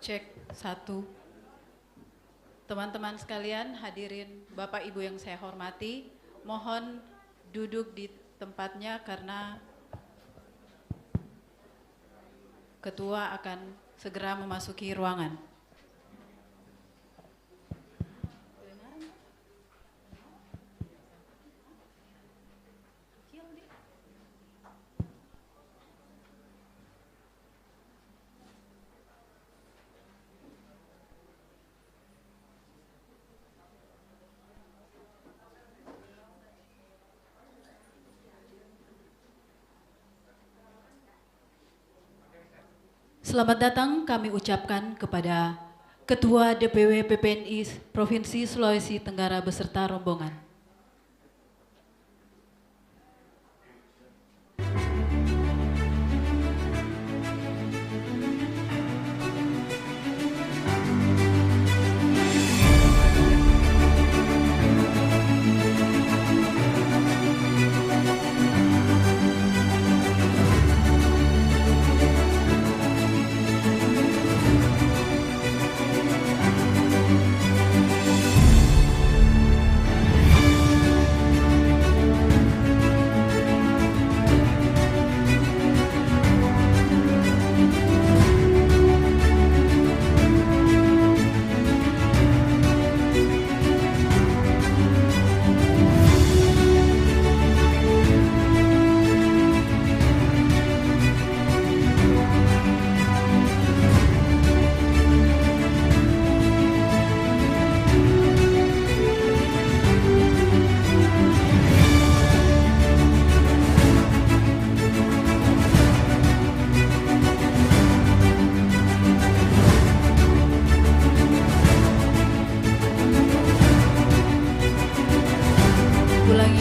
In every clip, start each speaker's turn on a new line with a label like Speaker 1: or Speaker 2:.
Speaker 1: Cek satu. Teman-teman sekalian, hadirin Bapak Ibu yang saya hormati, mohon duduk di tempatnya karena Ketua akan segera memasuki ruangan. Selamat datang kami ucapkan kepada Ketua DPW PPNI Provinsi Sulawesi Tenggara beserta rombongan. Ulangi,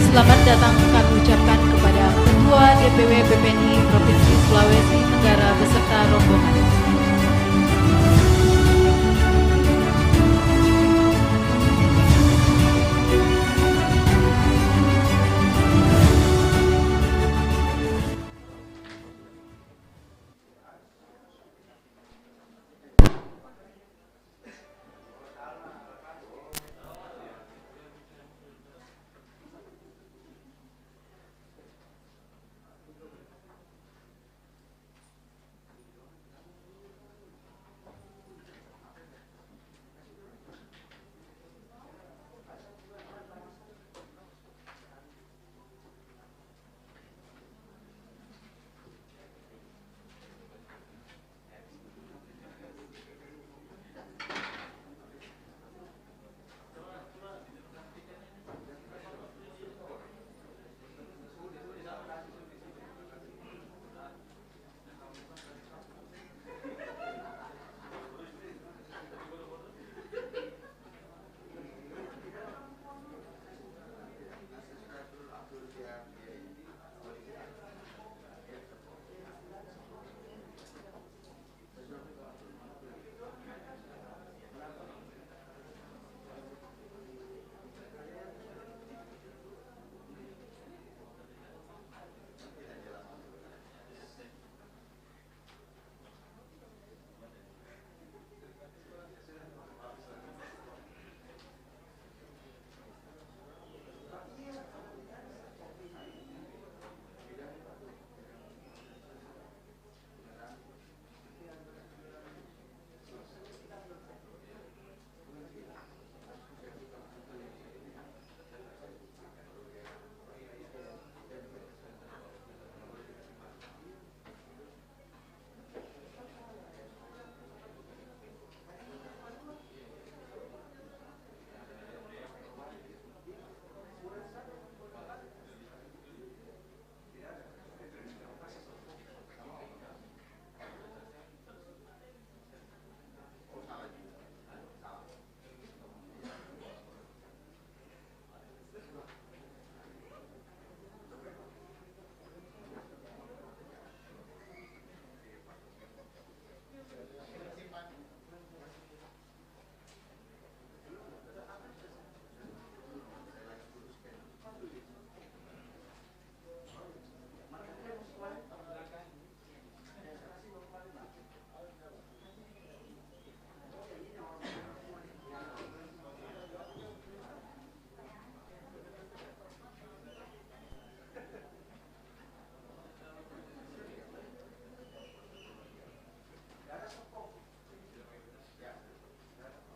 Speaker 1: selamat datang kami ucapkan kepada Ketua DPW PPNI Provinsi Sulawesi Tenggara beserta rombongan.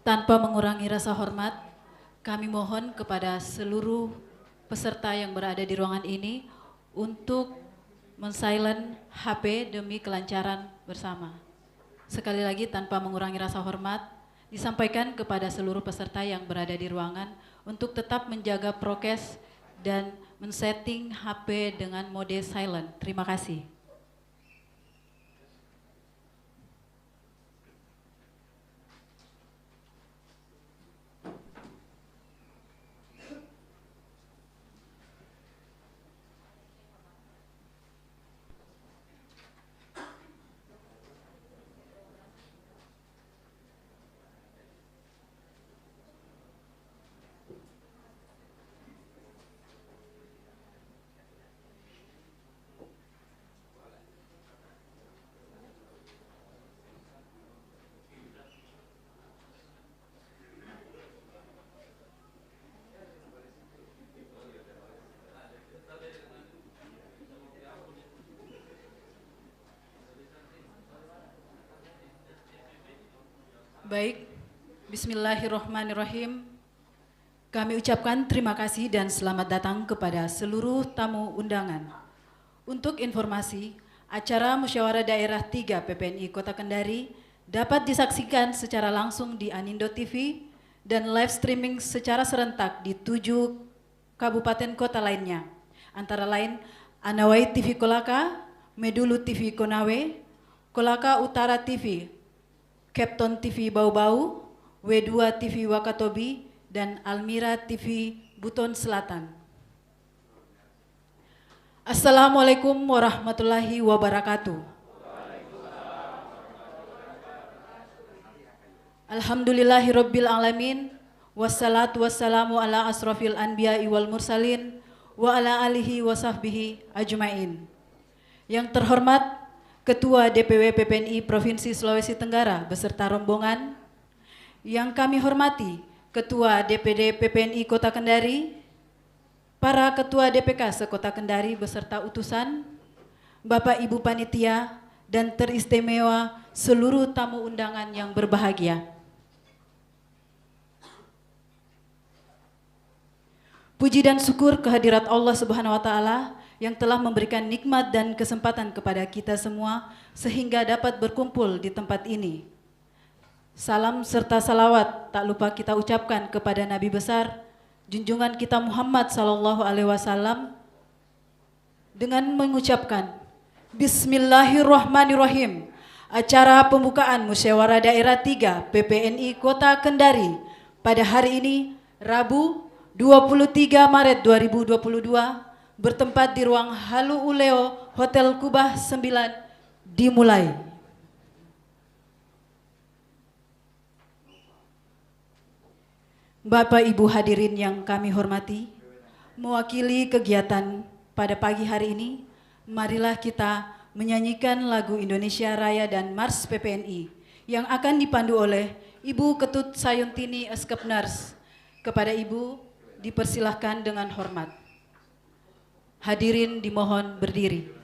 Speaker 1: Tanpa mengurangi rasa hormat, kami mohon kepada seluruh peserta yang berada di ruangan ini untuk men-silent HP demi kelancaran bersama. Sekali lagi, tanpa mengurangi rasa hormat, disampaikan kepada seluruh peserta yang berada di ruangan untuk tetap menjaga prokes dan men-setting HP dengan mode silent. Terima kasih. Baik, bismillahirrahmanirrahim. Kami ucapkan terima kasih dan selamat datang kepada seluruh tamu undangan. Untuk informasi, acara Musyawarah Daerah 3 PPNI Kota Kendari dapat disaksikan secara langsung di Anindo TV dan live streaming secara serentak di 7 kabupaten kota lainnya. Antara lain, Anawai TV Kolaka, Medulu TV Konawe, Kolaka Utara TV, Capton TV Bau-Bau, W2 TV Wakatobi, dan Almira TV Buton Selatan. Assalamualaikum warahmatullahi wabarakatuh. Alhamdulillahirabbil alamin, wassalatu wassalamu ala asrofil anbiya'i wal mursalin, wa ala alihi wa sahbihi ajmain. Yang terhormat Ketua DPW PPNI Provinsi Sulawesi Tenggara beserta rombongan, yang kami hormati Ketua DPD PPNI Kota Kendari, para Ketua DPK se-Kota Kendari beserta utusan, Bapak Ibu Panitia, dan teristimewa seluruh tamu undangan yang berbahagia. Puji dan syukur kehadirat Allah Subhanahu wa Ta'ala yang telah memberikan nikmat dan kesempatan kepada kita semua sehingga dapat berkumpul di tempat ini. Salam serta salawat tak lupa kita ucapkan kepada Nabi besar junjungan kita Muhammad sallallahu alaihi wasallam dengan mengucapkan Bismillahirrahmanirrahim. Acara pembukaan Musyawarah Daerah 3 PPNI Kota Kendari pada hari ini Rabu 23 Maret 2022 bertempat di ruang Halu Uleo Hotel Kubah 9 dimulai. Bapak Ibu hadirin yang kami hormati, mewakili kegiatan pada pagi hari ini, marilah kita menyanyikan lagu Indonesia Raya dan Mars PPNI yang akan dipandu oleh Ibu Ketut Sayuntini Eskepners. Kepada Ibu dipersilahkan dengan hormat. Hadirin dimohon berdiri.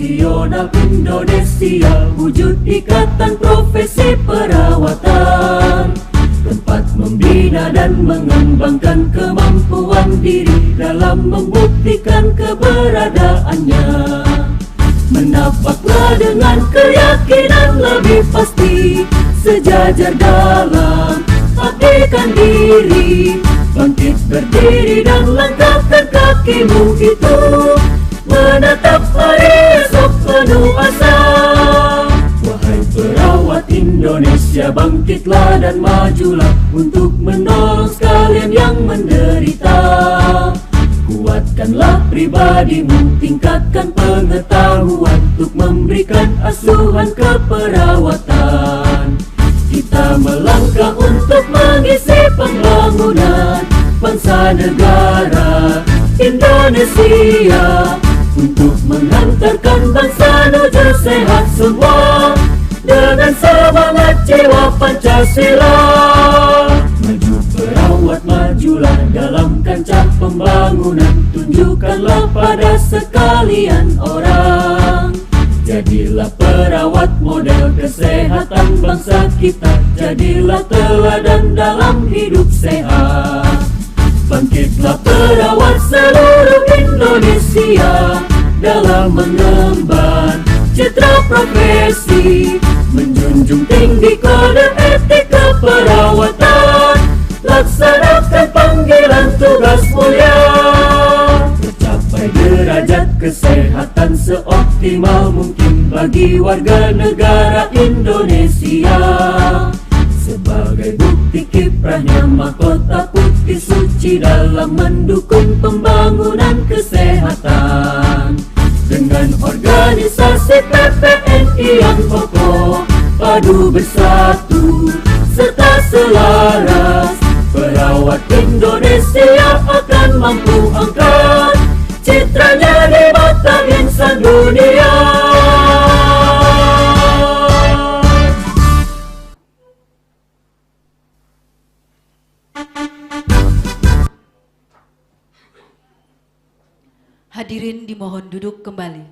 Speaker 2: Nasional Indonesia, wujud ikatan profesi perawatan, tempat membina dan mengembangkan kemampuan diri dalam membuktikan keberadaannya. Menapaklah dengan keyakinan lebih pasti, sejajar dalam abdikan diri, bangkit berdiri dan langkahkan kakimu itu, menatap hari esok penuh asa. Wahai perawat Indonesia, bangkitlah dan majulah untuk menolong sekalian yang menderita. Kuatkanlah pribadimu, tingkatkan pengetahuan untuk memberikan asuhan keperawatan. Kita melangkah untuk mengisi pembangunan bangsa negara Indonesia, untuk menghantarkan bangsa menuju sehat semua dengan semangat jiwa Pancasila. Maju perawat, majulah dalam kancah pembangunan, tunjukkanlah pada sekalian orang. Jadilah perawat model kesehatan bangsa kita, jadilah teladan dalam hidup sehat. Bangkitlah perawat seluruh Indonesia dalam mengemban citra profesi, menjunjung tinggi kode etik keperawatan, laksanakan panggilan tugas mulia, tercapai derajat kesehatan seoptimal mungkin bagi warga negara Indonesia. Sebagai bukti kiprahnya mahkota putih suci dalam mendukung pembangunan kesehatan, dengan organisasi PPNI yang kokoh, padu bersatu serta selaras, perawat Indonesia akan mampu angkat citranya di mata insan dunia.
Speaker 1: Hadirin dimohon duduk kembali.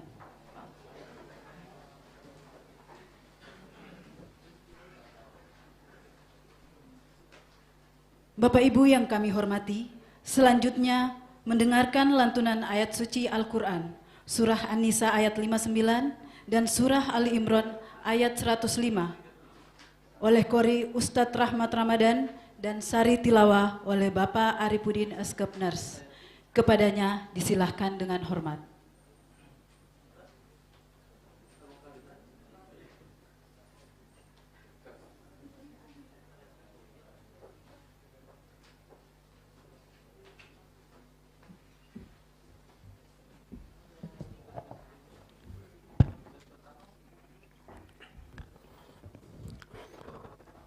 Speaker 1: Bapak Ibu yang kami hormati, selanjutnya mendengarkan lantunan ayat suci Al-Quran, Surah An-Nisa ayat 59 dan Surah Ali Imran ayat 105 oleh Qori Ustadz Rahmat Ramadan dan sari tilawah oleh Bapak Arifudin Eskepners. Kepadanya disilahkan dengan hormat.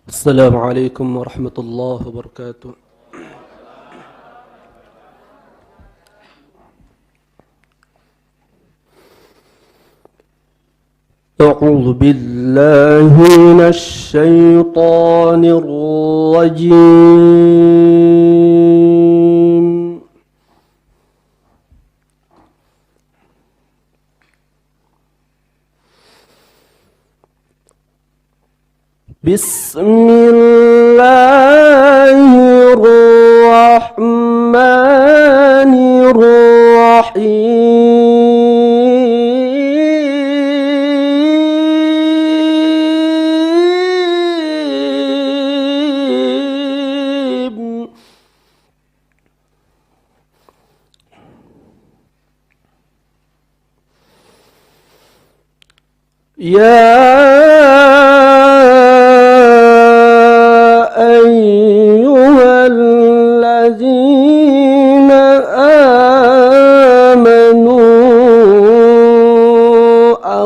Speaker 3: Assalamualaikum warahmatullahi wabarakatuh. أعوذ بالله من الشيطان الرجيم. بسم الله الرحمن الرحيم. يا أيها الذين آمنوا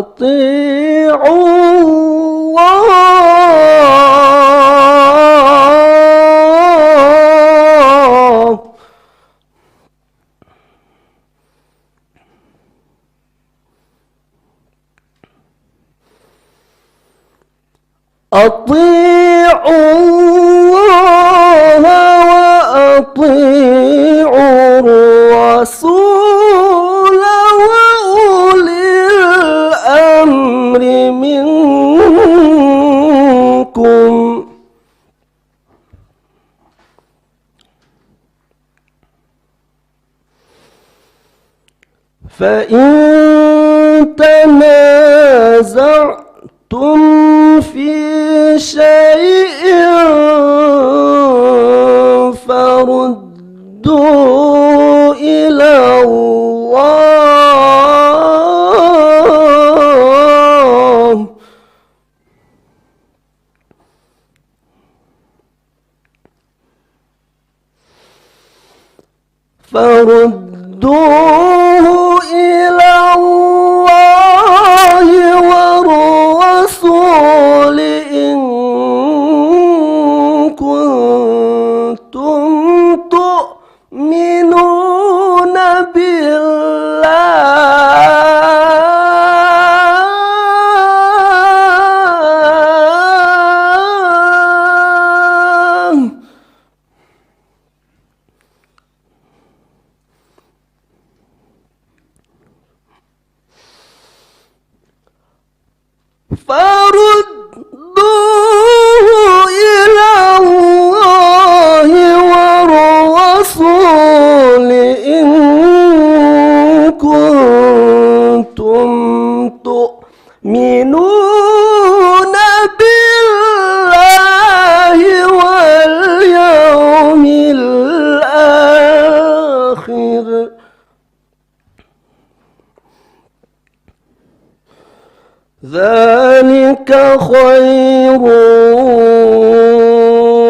Speaker 3: أطيعوا الله أطيعوا الله وأطيعوا الرسول وأولي الأمر فإن تنازعتم في شيء فردوا إلى الله فردوه إلى الله والرسول إن كنتم تؤمنون بالله فردوه إلى الله والرسول إن كنتم تؤمنون بالله واليوم الآخر ذلك خير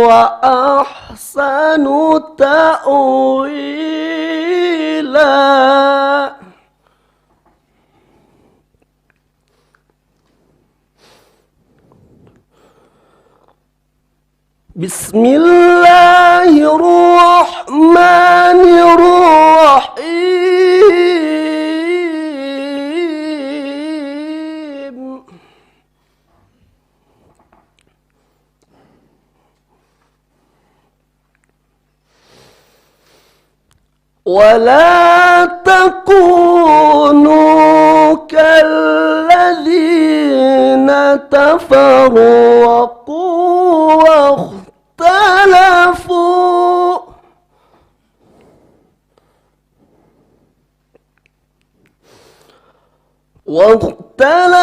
Speaker 3: وأحسن تأويلا. بسم الله الرحمن الرحيم ولا تكونوا كالذين تفرقوا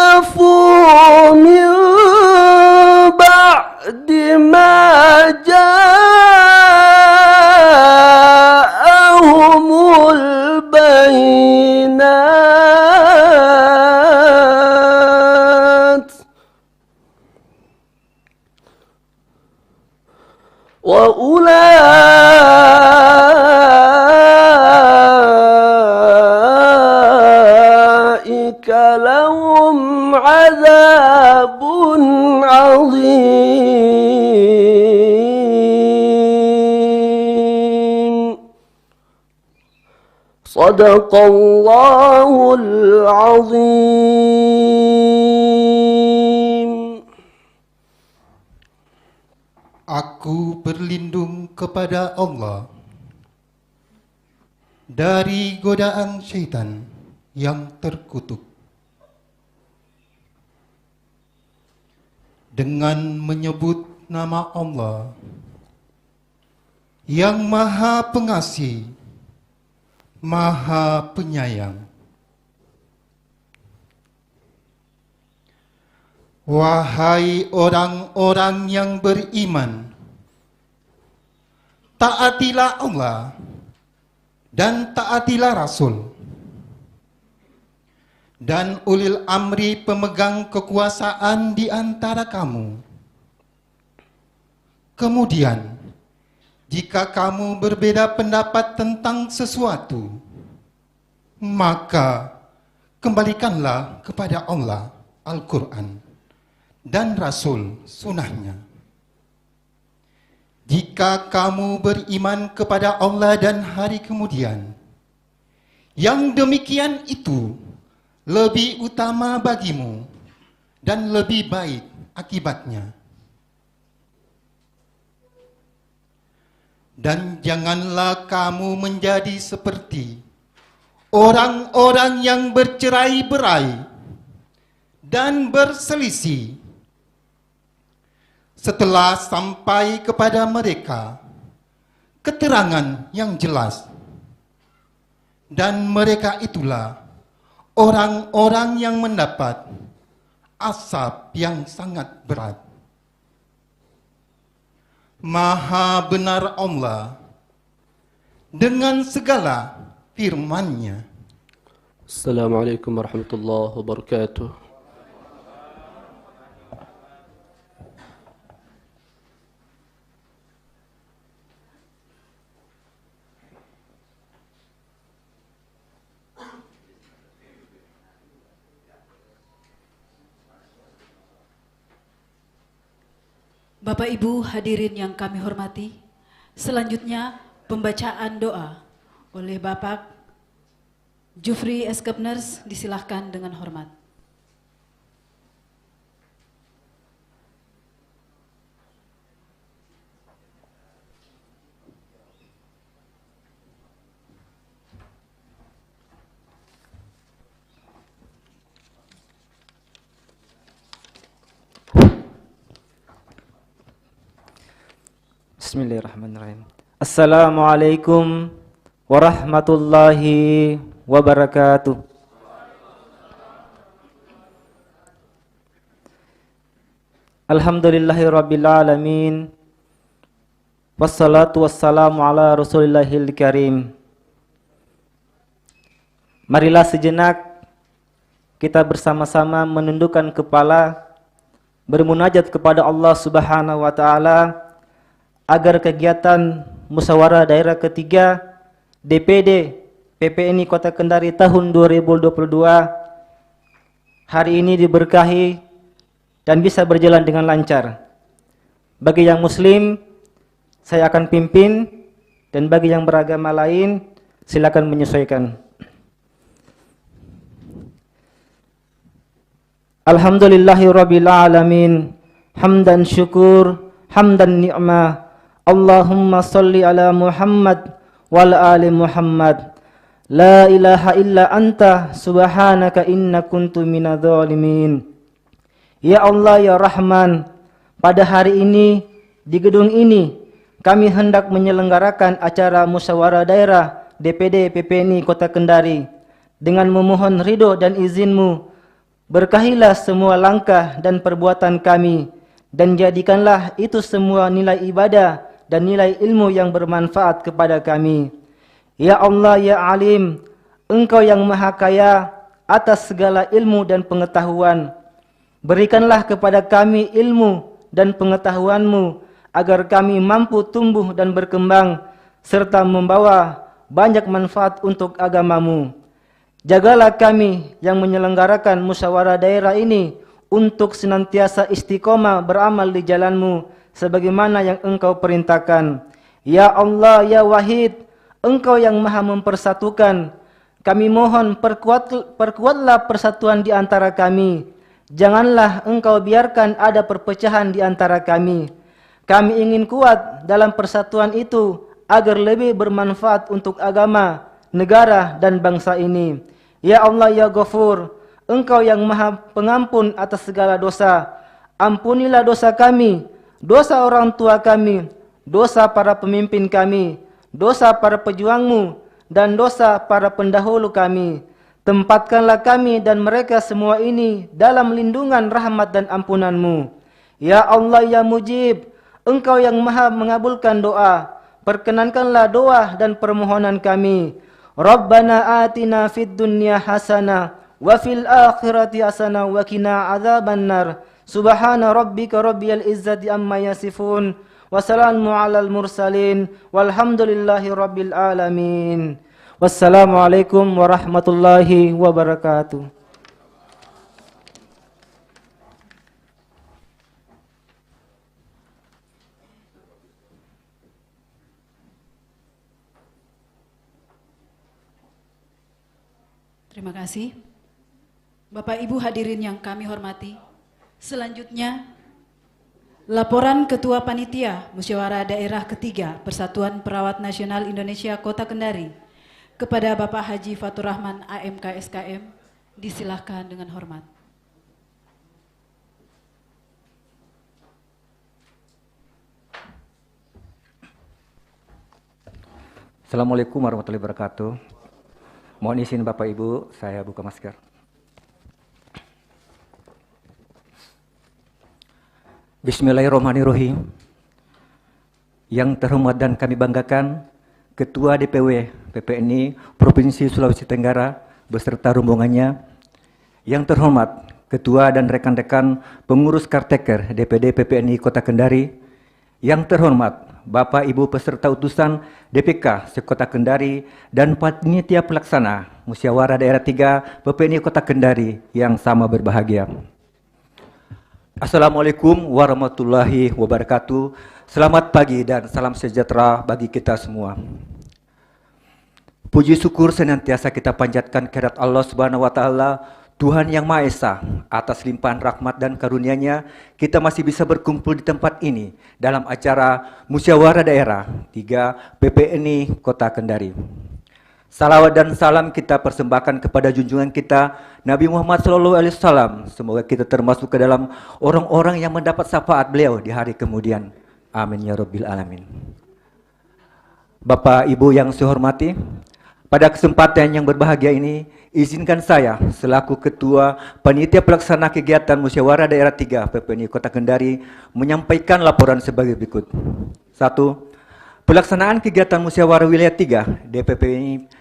Speaker 3: واختلفوا من بعد ما جاءهم البينات وأولئك لهم عذاب عظيم. صدق الله العظيم.
Speaker 4: Aku berlindung kepada Allah dari godaan syaitan yang terkutuk. Dengan menyebut nama Allah yang Maha Pengasih, Maha Penyayang. Wahai orang-orang yang beriman, taatilah Allah dan taatilah Rasul dan ulil amri pemegang kekuasaan di antara kamu. Kemudian, jika kamu berbeda pendapat tentang sesuatu, maka kembalikanlah kepada Allah Al-Quran dan Rasul sunnahnya. Jika kamu beriman kepada Allah dan hari kemudian, yang demikian itu lebih utama bagimu dan lebih baik akibatnya. Dan janganlah kamu menjadi seperti orang-orang yang bercerai-berai dan berselisih setelah sampai kepada mereka keterangan yang jelas, dan mereka itulah orang-orang yang mendapat azab yang sangat berat. Maha benar Allah dengan segala firman-Nya.
Speaker 3: Assalamualaikum warahmatullahi wabarakatuh.
Speaker 1: Bapak Ibu hadirin yang kami hormati, selanjutnya pembacaan doa oleh Bapak Jufri Eskepners, disilahkan dengan hormat.
Speaker 5: Bismillahirrahmanirrahim. Assalamualaikum warahmatullahi wabarakatuh. Alhamdulillahirabbil alamin. Wassalatu wassalamu ala Rasulillahil karim. Marilah sejenak kita bersama-sama menundukkan kepala, bermunajat kepada Allah Subhanahu wa taala agar kegiatan musyawarah daerah ketiga DPD PPNI Kota Kendari tahun 2022 hari ini diberkahi dan bisa berjalan dengan lancar. Bagi yang muslim, saya akan pimpin, dan bagi yang beragama lain, silakan menyesuaikan. Alhamdulillahirabbil alamin, hamdan syukur, hamdan ni'mah. Allahumma salli ala Muhammad wal ali Muhammad. La ilaha illa anta subhanaka inna kuntu minadh-dhalimin. Ya Allah ya Rahman, pada hari ini di gedung ini kami hendak menyelenggarakan acara musyawarah daerah DPD PPNI Kota Kendari. Dengan memohon ridho dan izin-Mu, berkahilah semua langkah dan perbuatan kami, dan jadikanlah itu semua nilai ibadah dan nilai ilmu yang bermanfaat kepada kami. Ya Allah ya Alim, Engkau yang maha kaya atas segala ilmu dan pengetahuan. Berikanlah kepada kami ilmu dan pengetahuan-Mu agar kami mampu tumbuh dan berkembang serta membawa banyak manfaat untuk agama-Mu. Jagalah kami yang menyelenggarakan musyawarah daerah ini untuk senantiasa istiqomah beramal di jalan-Mu sebagaimana yang Engkau perintahkan. Ya Allah ya Wahid, Engkau yang maha mempersatukan. Kami mohon perkuatlah persatuan di antara kami. Janganlah Engkau biarkan ada perpecahan di antara kami. Kami ingin kuat dalam persatuan itu agar lebih bermanfaat untuk agama, negara dan bangsa ini. Ya Allah ya Ghafur, Engkau yang maha pengampun atas segala dosa. Ampunilah dosa kami, dosa orang tua kami, dosa para pemimpin kami, dosa para pejuang-Mu, dan dosa para pendahulu kami. Tempatkanlah kami dan mereka semua ini dalam lindungan rahmat dan ampunan-Mu. Ya Allah ya Mujib, Engkau yang maha mengabulkan doa, perkenankanlah doa dan permohonan kami. Rabbana atina fid dunya hasanah wa fil akhirati hasanah wa qina adzabannar. Subhana rabbika rabbil izzati amma yasifun. Wassalamu alal mursalin. Walhamdulillahi rabbil alamin. Wassalamualaikum warahmatullahi wabarakatuh.
Speaker 1: Terima kasih. Bapak Ibu hadirin yang kami hormati, selanjutnya laporan Ketua Panitia Musyawarah Daerah Ketiga Persatuan Perawat Nasional Indonesia Kota Kendari kepada Bapak Haji Fatur Rahman AMK SKM, disilahkan dengan hormat.
Speaker 6: Assalamualaikum warahmatullahi wabarakatuh. Mohon izin Bapak Ibu, saya buka masker. Bismillahirrahmanirrahim. Yang terhormat dan kami banggakan, Ketua DPW PPNI Provinsi Sulawesi Tenggara beserta rombongannya. Yang terhormat Ketua dan rekan-rekan pengurus Karteker DPD PPNI Kota Kendari. Yang terhormat Bapak Ibu peserta utusan DPK Sekota Kendari dan panitia pelaksana Musyawarah Daerah 3 PPNI Kota Kendari yang sama berbahagia. Assalamualaikum warahmatullahi wabarakatuh. Selamat pagi dan salam sejahtera bagi kita semua. Puji syukur senantiasa kita panjatkan kehadirat Allah Subhanahu wa taala, Tuhan yang Maha Esa. Atas limpahan rahmat dan karunia-Nya, kita masih bisa berkumpul di tempat ini dalam acara Musyawarah Daerah 3 PPNI Kota Kendari. Salawat dan salam kita persembahkan kepada junjungan kita Nabi Muhammad SAW. Semoga kita termasuk ke dalam orang-orang yang mendapat syafaat beliau di hari kemudian. Amin ya Rabbil Alamin. Bapak Ibu yang saya hormati, pada kesempatan yang berbahagia ini, izinkan saya selaku Ketua Panitia Pelaksana Kegiatan Musyawarah Daerah 3 PPNI Kota Kendari menyampaikan laporan sebagai berikut. 1. Pelaksanaan kegiatan Musyawarah Wilayah 3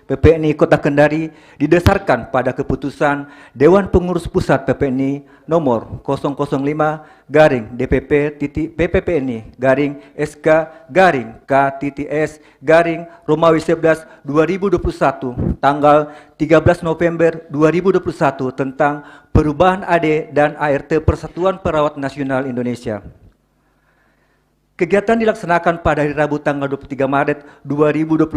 Speaker 6: PPNI Kota Kendari didasarkan pada keputusan Dewan Pengurus Pusat PPNI nomor 005-DPP-PP-K-S-Romawi 11/2021 tanggal 13 November 2021 tentang perubahan AD dan ART Persatuan Perawat Nasional Indonesia. Kegiatan dilaksanakan pada hari Rabu tanggal 23 Maret 2022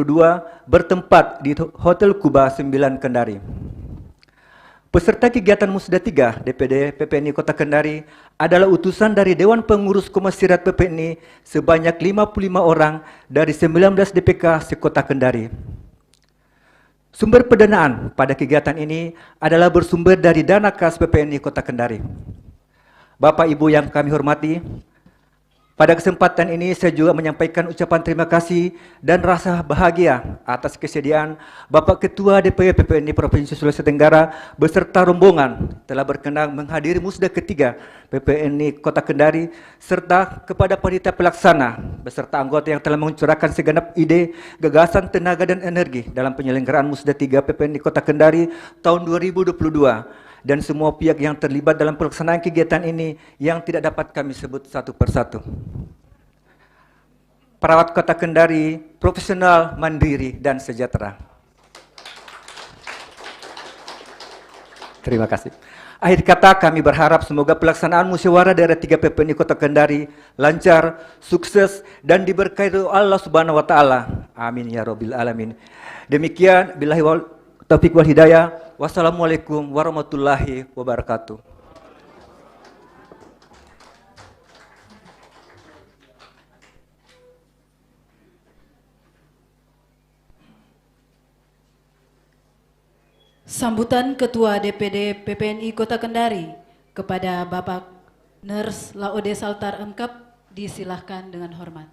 Speaker 6: bertempat di Hotel Kuba 9 Kendari. Peserta kegiatan Musda 3 DPD PPNI Kota Kendari adalah utusan dari Dewan Pengurus Komasirat PPNI sebanyak 55 orang dari 19 DPK se-Kota Kendari. Sumber pendanaan pada kegiatan ini adalah bersumber dari dana kas PPNI Kota Kendari. Bapak Ibu yang kami hormati, pada kesempatan ini saya juga menyampaikan ucapan terima kasih dan rasa bahagia atas kesediaan Bapak Ketua DPW PPNI Provinsi Sulawesi Tenggara beserta rombongan telah berkenan menghadiri Musda ketiga PPNI Kota Kendari serta kepada panitia pelaksana beserta anggota yang telah mencurahkan segenap ide, gagasan, tenaga dan energi dalam penyelenggaraan Musda 3 PPNI Kota Kendari tahun 2022. Dan semua pihak yang terlibat dalam pelaksanaan kegiatan ini yang tidak dapat kami sebut satu persatu. Perawat Kota Kendari, profesional, mandiri, dan sejahtera. Terima kasih. Akhir kata kami berharap semoga pelaksanaan Musyawarah Daerah 3 PPNI Kota Kendari lancar, sukses, dan diberkahi Allah Subhanahu wa taala. Amin ya Rabbil Alamin. Demikian, billahi wal taufiq wal hidayah. Wassalamualaikum warahmatullahi wabarakatuh.
Speaker 1: Sambutan Ketua DPD PPNI Kota Kendari kepada Bapak Ners Laode Saltar Emkap disilahkan dengan hormat.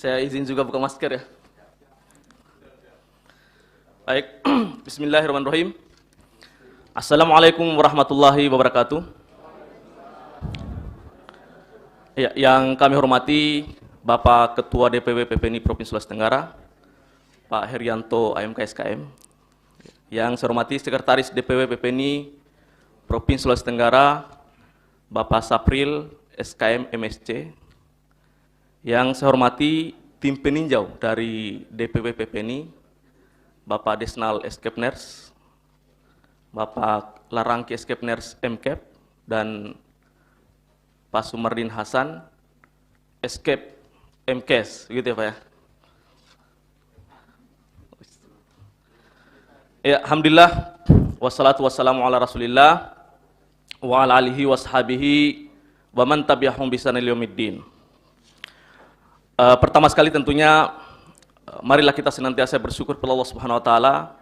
Speaker 3: Saya izin juga buka masker ya. Baik, bismillahirrahmanirrahim. Assalamualaikum warahmatullahi wabarakatuh. Ya, yang kami hormati Bapak Ketua DPW PPNI Provinsi Sulawesi Tenggara, Pak Herianto AMK-SKM. Yang saya hormati Sekretaris DPW PPNI Provinsi Sulawesi Tenggara, Bapak Sapril SKM MSC. Yang saya hormati tim peninjau dari DPW PPNI, Bapak Desnal Eskepners, Bapak Larangki Eskepners MKEP, dan Pak Sumardin Hasan Eskep MKes, gitu ya Pak ya. Ya, alhamdulillah, wassalatu wassalamu ala rasulillah, wa ala alihi washabihi, wa man tabi'ahum bisan iliyumiddin. Pertama sekali tentunya marilah kita senantiasa bersyukur kepada Allah Subhanahu wa taala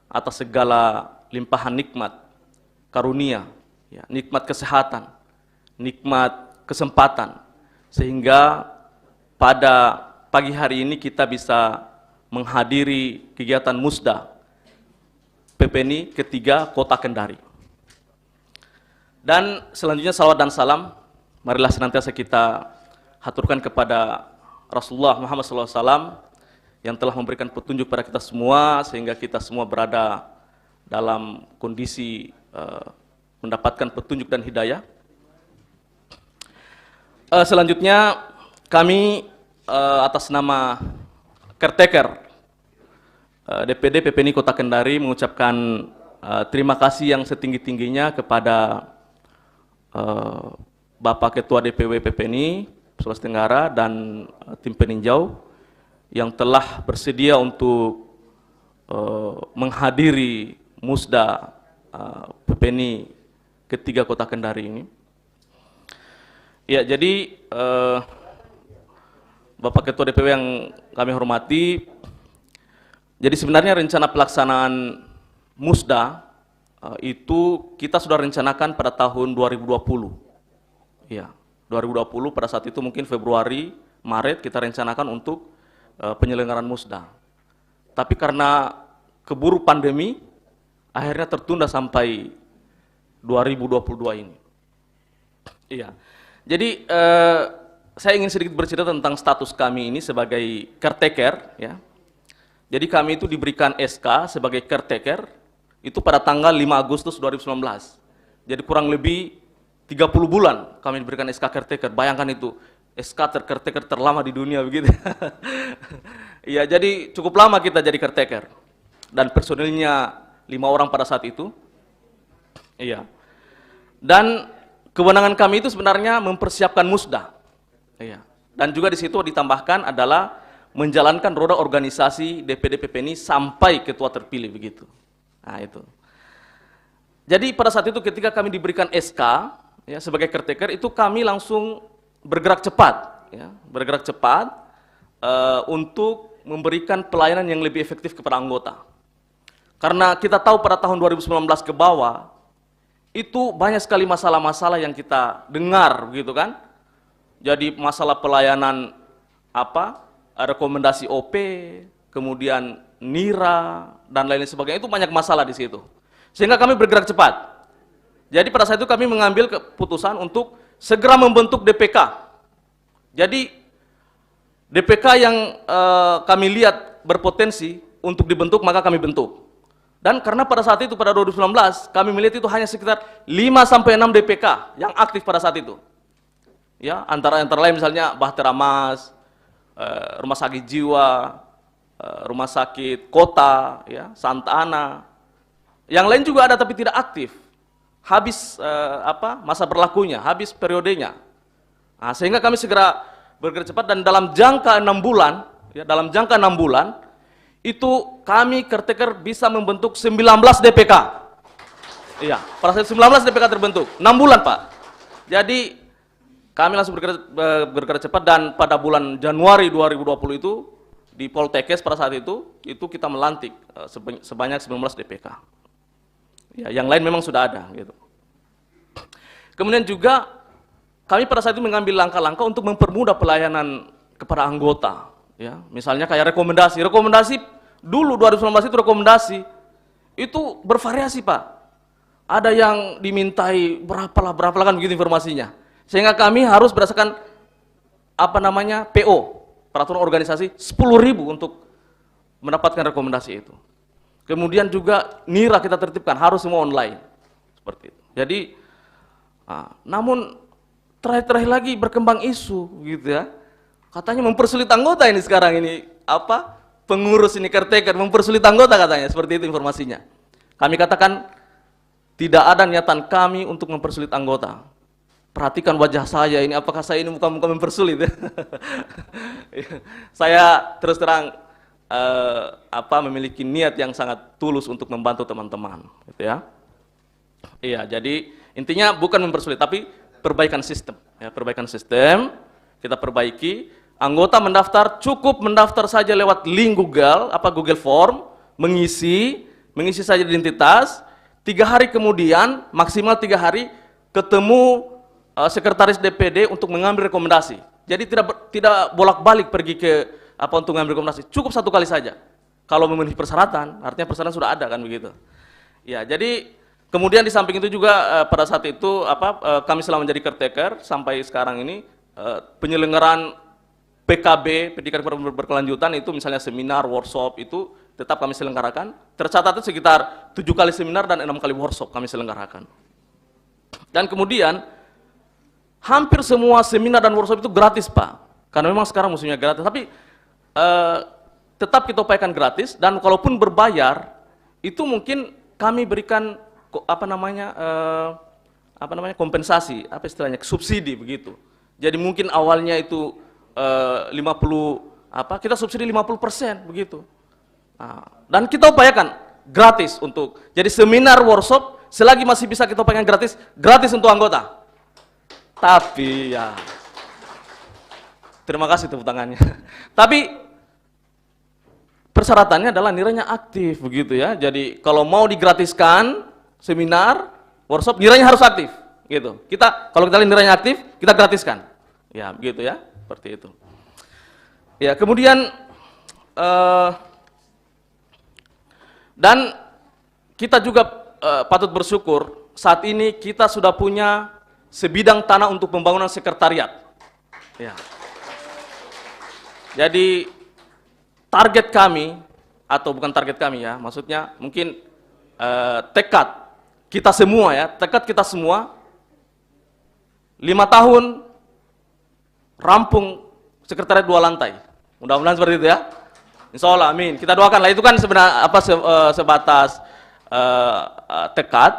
Speaker 3: atas segala limpahan nikmat, karunia ya, nikmat kesehatan, nikmat kesempatan, sehingga pada pagi hari ini kita bisa menghadiri kegiatan Musda PPNI ketiga Kota Kendari. Dan selanjutnya salawat dan salam, marilah senantiasa kita haturkan kepada Rasulullah Muhammad SAW yang telah memberikan petunjuk pada kita semua, sehingga kita semua berada dalam kondisi mendapatkan petunjuk dan hidayah. Selanjutnya kami atas nama caretaker DPD PPNI Kota Kendari mengucapkan terima kasih yang setinggi-tingginya kepada Bapak Ketua DPW PPNI Sulawesi Tenggara dan tim peninjau yang telah bersedia untuk menghadiri Musda PPNI ketiga Kota Kendari ini. Ya, jadi Bapak Ketua DPW yang kami hormati, jadi sebenarnya rencana pelaksanaan Musda itu kita sudah rencanakan pada tahun 2020. Ya, 2020 pada saat itu mungkin Februari, Maret kita rencanakan untuk penyelenggaraan Musda. Tapi karena keburu pandemi, akhirnya tertunda sampai 2022 ini. Iya. Jadi saya ingin sedikit bercerita tentang status kami ini sebagai caretaker, ya. Jadi kami itu diberikan SK sebagai caretaker itu pada tanggal 5 Agustus 2019. Jadi kurang lebih 30 bulan kami diberikan SK caretaker. Bayangkan itu, SK caretaker terlama di dunia begitu. Iya, jadi cukup lama kita jadi caretaker. Dan personilnya 5 orang pada saat itu. Iya. Dan kewenangan kami itu sebenarnya mempersiapkan Musda. Iya. Dan juga di situ ditambahkan adalah menjalankan roda organisasi DPD PPNI sampai ketua terpilih begitu. Nah, itu. Jadi pada saat itu ketika kami diberikan SK ya sebagai caretaker, itu kami langsung bergerak cepat, ya, bergerak cepat untuk memberikan pelayanan yang lebih efektif kepada anggota. Karena kita tahu pada tahun 2019 ke bawah itu banyak sekali masalah-masalah yang kita dengar, begitu kan? Jadi masalah pelayanan rekomendasi OP, kemudian NIRA dan lain sebagainya, itu banyak masalah di situ. Sehingga kami bergerak cepat. Jadi pada saat itu kami mengambil keputusan untuk segera membentuk DPK. Jadi DPK yang kami lihat berpotensi untuk dibentuk, maka kami bentuk. Dan karena pada saat itu, pada 2019, kami melihat itu hanya sekitar 5-6 DPK yang aktif pada saat itu. Ya, antara lain misalnya Bahtera Mas, Rumah Sakit Jiwa, Rumah Sakit Kota, ya, Santa Ana. Yang lain juga ada tapi tidak aktif. Habis masa berlakunya, habis periodenya. Nah, sehingga kami segera bergerak cepat dan dalam jangka 6 bulan, ya, dalam jangka 6 bulan itu kami caretaker bisa membentuk 19 DPK. Iya, pada saat 19 DPK terbentuk, 6 bulan Pak. Jadi kami langsung bergerak cepat dan pada bulan Januari 2020 itu di Poltekkes pada saat itu kita melantik sebanyak 19 DPK. Ya, yang lain memang sudah ada gitu. Kemudian juga kami pada saat itu mengambil langkah-langkah untuk mempermudah pelayanan kepada anggota. Ya, misalnya kayak rekomendasi dulu 2019 itu rekomendasi itu bervariasi Pak. Ada yang dimintai berapa kan begitu informasinya. Sehingga kami harus berdasarkan PO, peraturan organisasi 10.000 untuk mendapatkan rekomendasi itu. Kemudian juga NIRA kita tertibkan harus semua online. Seperti itu. Jadi namun terakhir lagi berkembang isu gitu ya. Katanya mempersulit anggota ini sekarang ini pengurus ini caretaker mempersulit anggota katanya, seperti itu informasinya. Kami katakan tidak ada niatan kami untuk mempersulit anggota. Perhatikan wajah saya ini, apakah saya ini muka-muka mempersulit? Saya terus terang memiliki niat yang sangat tulus untuk membantu teman-teman, gitu ya. Iya, jadi intinya bukan mempersulit, tapi perbaikan sistem. Ya, perbaikan sistem kita perbaiki. Anggota mendaftar, cukup mendaftar saja lewat link Google Form, mengisi saja identitas, 3 hari kemudian, maksimal 3 hari, ketemu sekretaris DPD untuk mengambil rekomendasi. Jadi tidak bolak-balik pergi ke untuk mengambil rekomendasi. Cukup 1 kali saja. Kalau memenuhi persyaratan, artinya persyaratan sudah ada kan begitu. Ya, jadi kemudian di samping itu juga pada saat itu kami selama menjadi caretaker sampai sekarang ini penyelenggaraan PKB, pendidikan berkelanjutan itu misalnya seminar, workshop itu tetap kami selenggarakan. Tercatat itu sekitar 7 kali seminar dan 6 kali workshop kami selenggarakan. Dan kemudian hampir semua seminar dan workshop itu gratis, Pak. Karena memang sekarang musuhnya gratis, tapi tetap kita upayakan gratis, dan kalaupun berbayar, itu mungkin kami berikan kompensasi, istilahnya, subsidi begitu. Jadi mungkin awalnya itu 50, kita subsidi 50% begitu. Dan kita upayakan gratis untuk, jadi seminar, workshop, selagi masih bisa kita upayakan gratis untuk anggota. Tapi ya, terima kasih tepuk tangannya. Tapi persyaratannya adalah nilainya aktif begitu ya. Jadi kalau mau digratiskan seminar, workshop, nilainya harus aktif gitu. Kalau kita lihat nilainya aktif, kita gratiskan. Ya, begitu ya. Seperti itu. Ya, kemudian dan kita juga patut bersyukur saat ini kita sudah punya sebidang tanah untuk pembangunan sekretariat. Ya. Jadi target kami, atau bukan target kami ya, maksudnya mungkin tekad kita semua ya, 5 tahun rampung sekretariat 2 lantai. Mudah-mudahan seperti itu ya. Insya Allah, amin. Kita doakan lah, itu kan sebenarnya sebatas tekad,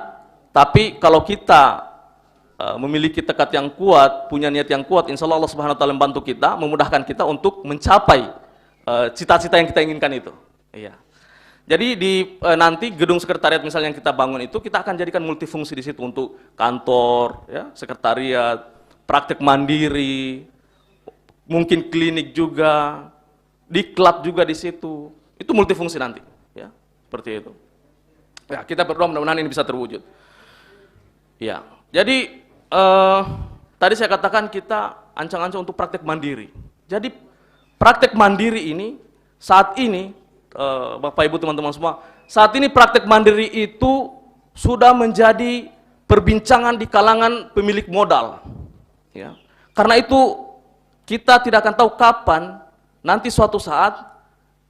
Speaker 3: tapi kalau kita memiliki tekad yang kuat, punya niat yang kuat, insya Allah Allah Subhanahu Wa Taala membantu kita, memudahkan kita untuk mencapai cita-cita yang kita inginkan itu. Iya. Jadi nanti gedung sekretariat misalnya yang kita bangun itu, kita akan jadikan multifungsi di situ untuk kantor, ya, sekretariat, praktek mandiri, mungkin klinik juga, diklat juga di situ. Itu multifungsi nanti, ya, seperti itu. Ya, kita berdoa mudah-mudahan ini bisa terwujud. Ya, jadi tadi saya katakan kita ancang-ancang untuk praktek mandiri. Jadi praktek mandiri ini saat ini, Bapak Ibu teman-teman semua, saat ini praktek mandiri itu sudah menjadi perbincangan di kalangan pemilik modal. Ya. Karena itu kita tidak akan tahu kapan nanti suatu saat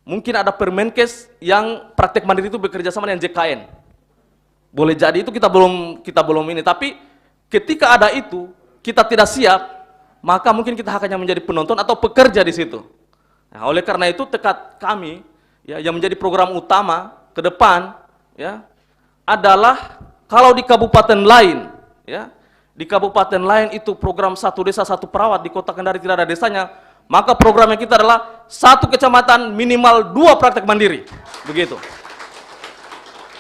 Speaker 3: mungkin ada Permenkes yang praktek mandiri itu bekerja sama dengan JKN. Boleh jadi itu kita belum ini, tapi ketika ada itu kita tidak siap, maka mungkin kita hanya menjadi penonton atau pekerja di situ. Nah, oleh karena itu tekad kami ya, yang menjadi program utama ke depan ya, adalah kalau di kabupaten lain ya, di kabupaten lain itu program 1 desa 1 perawat, di Kota Kendari tidak ada desanya, maka programnya kita adalah 1 kecamatan minimal 2 praktek mandiri. Begitu.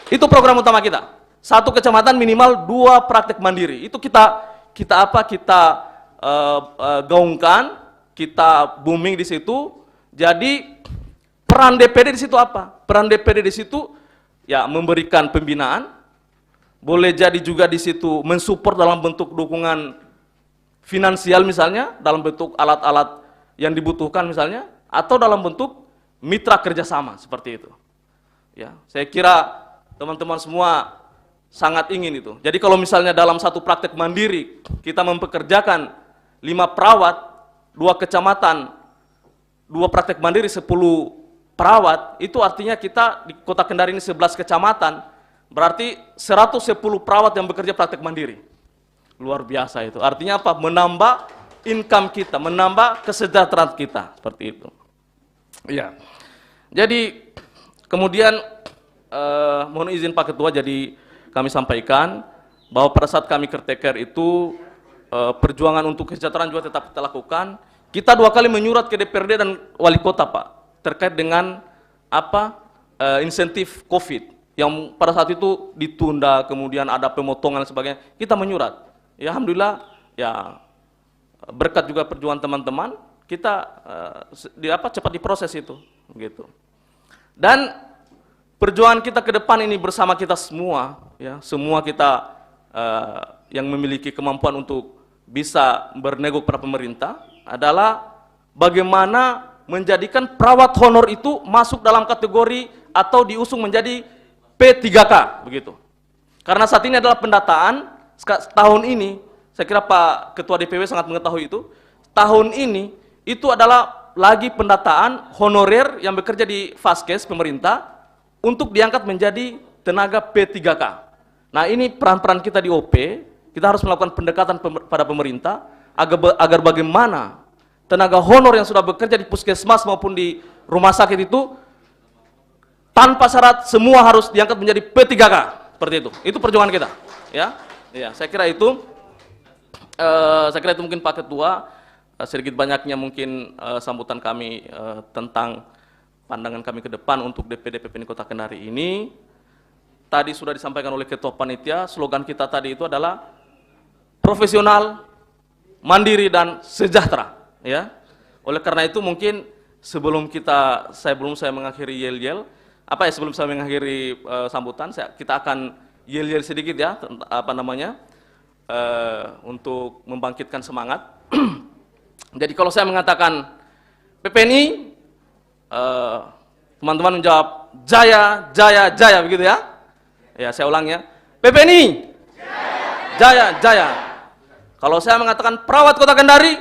Speaker 3: Itu program utama kita. 1 kecamatan minimal 2 praktek mandiri. Itu kita gaungkan, kita booming di situ. Jadi peran DPD di situ apa? Peran DPD di situ ya memberikan pembinaan, boleh jadi juga di situ mensupport dalam bentuk dukungan finansial misalnya, dalam bentuk alat-alat yang dibutuhkan misalnya, atau dalam bentuk mitra kerjasama seperti itu. Ya, saya kira teman-teman semua sangat ingin itu. Jadi kalau misalnya dalam 1 praktek mandiri kita mempekerjakan 5 perawat, 2 kecamatan, 2 praktek mandiri 10 perawat, itu artinya kita di Kota Kendari ini 11 kecamatan, berarti 110 perawat yang bekerja praktek mandiri. Luar biasa itu. Artinya apa? Menambah income kita, menambah kesejahteraan kita, seperti itu. Iya. Jadi kemudian mohon izin Pak Ketua, jadi kami sampaikan bahwa pada saat kami caretaker itu perjuangan untuk kesejahteraan juga tetap kita lakukan. Kita 2 kali menyurat ke DPRD dan Wali Kota, Pak, terkait dengan insentif COVID yang pada saat itu ditunda, kemudian ada pemotongan dan sebagainya. Kita menyurat. Ya, alhamdulillah ya, berkat juga perjuangan teman-teman, kita cepat diproses itu, gitu. Dan perjuangan kita ke depan ini bersama kita semua, ya, semua kita yang memiliki kemampuan untuk bisa bernego kepada pemerintah adalah bagaimana menjadikan perawat honor itu masuk dalam kategori atau diusung menjadi P3K begitu. Karena saat ini adalah pendataan tahun ini, saya kira Pak Ketua DPW sangat mengetahui itu. Tahun ini itu adalah lagi pendataan honorer yang bekerja di Faskes pemerintah untuk diangkat menjadi tenaga P3K. Nah, ini peran-peran kita di OP, kita harus melakukan pendekatan pada pemerintah agar bagaimana tenaga honor yang sudah bekerja di puskesmas maupun di rumah sakit itu tanpa syarat semua harus diangkat menjadi P3K, seperti itu. Itu perjuangan kita, ya. Ya, saya kira itu mungkin Pak Ketua sedikit banyaknya mungkin sambutan kami tentang pandangan kami ke depan untuk DPD PPNI Kota Kendari ini. Tadi sudah disampaikan oleh Ketua Panitia, slogan kita tadi itu adalah profesional, mandiri, dan sejahtera. Ya, oleh karena itu mungkin sebelum saya mengakhiri yel-yel, sebelum saya mengakhiri sambutan, kita akan yel-yel sedikit ya, untuk membangkitkan semangat. Jadi kalau saya mengatakan PPNI, teman-teman menjawab jaya, jaya, jaya, begitu ya? Ya, saya ulang ya. PPNI, jaya, jaya. Kalau saya mengatakan perawat Kota Kendari,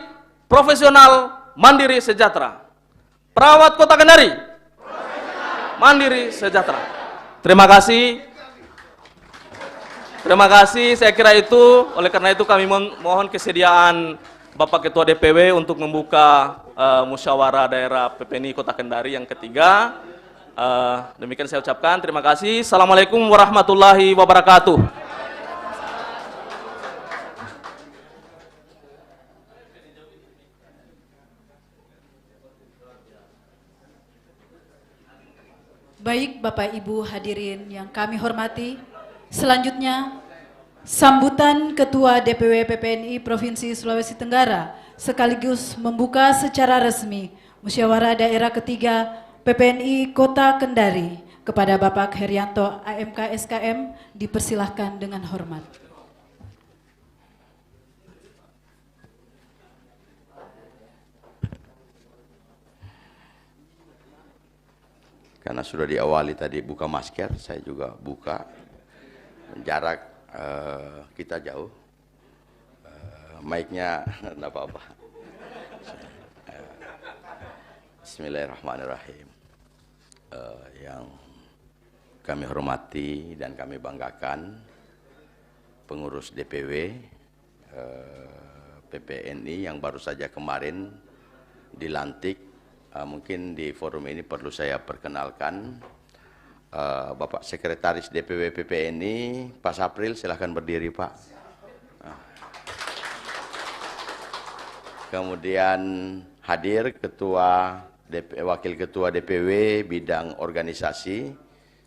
Speaker 3: profesional, mandiri, sejahtera. Perawat Kota Kendari, mandiri, sejahtera. Terima kasih. Terima kasih. Saya kira itu. Oleh karena itu kami mohon kesediaan Bapak Ketua DPW untuk membuka musyawarah daerah PPNI Kota Kendari yang ketiga. Demikian saya ucapkan. Terima kasih. Assalamualaikum warahmatullahi wabarakatuh.
Speaker 1: Baik Bapak Ibu hadirin yang kami hormati, selanjutnya sambutan Ketua DPW PPNI Provinsi Sulawesi Tenggara sekaligus membuka secara resmi musyawarah daerah ketiga PPNI Kota Kendari kepada Bapak Herianto AMK SKM dipersilahkan dengan hormat.
Speaker 7: Karena sudah diawali tadi buka masker, saya juga buka. Jarak kita jauh. Mic-nya enggak apa-apa. Bismillahirrahmanirrahim. Yang kami hormati dan kami banggakan pengurus DPW PPNI yang baru saja kemarin dilantik. Mungkin di forum ini perlu saya perkenalkan Bapak Sekretaris DPW PPNI, Pak Sapril, silahkan berdiri Pak. Kemudian hadir Wakil Ketua DPW bidang organisasi,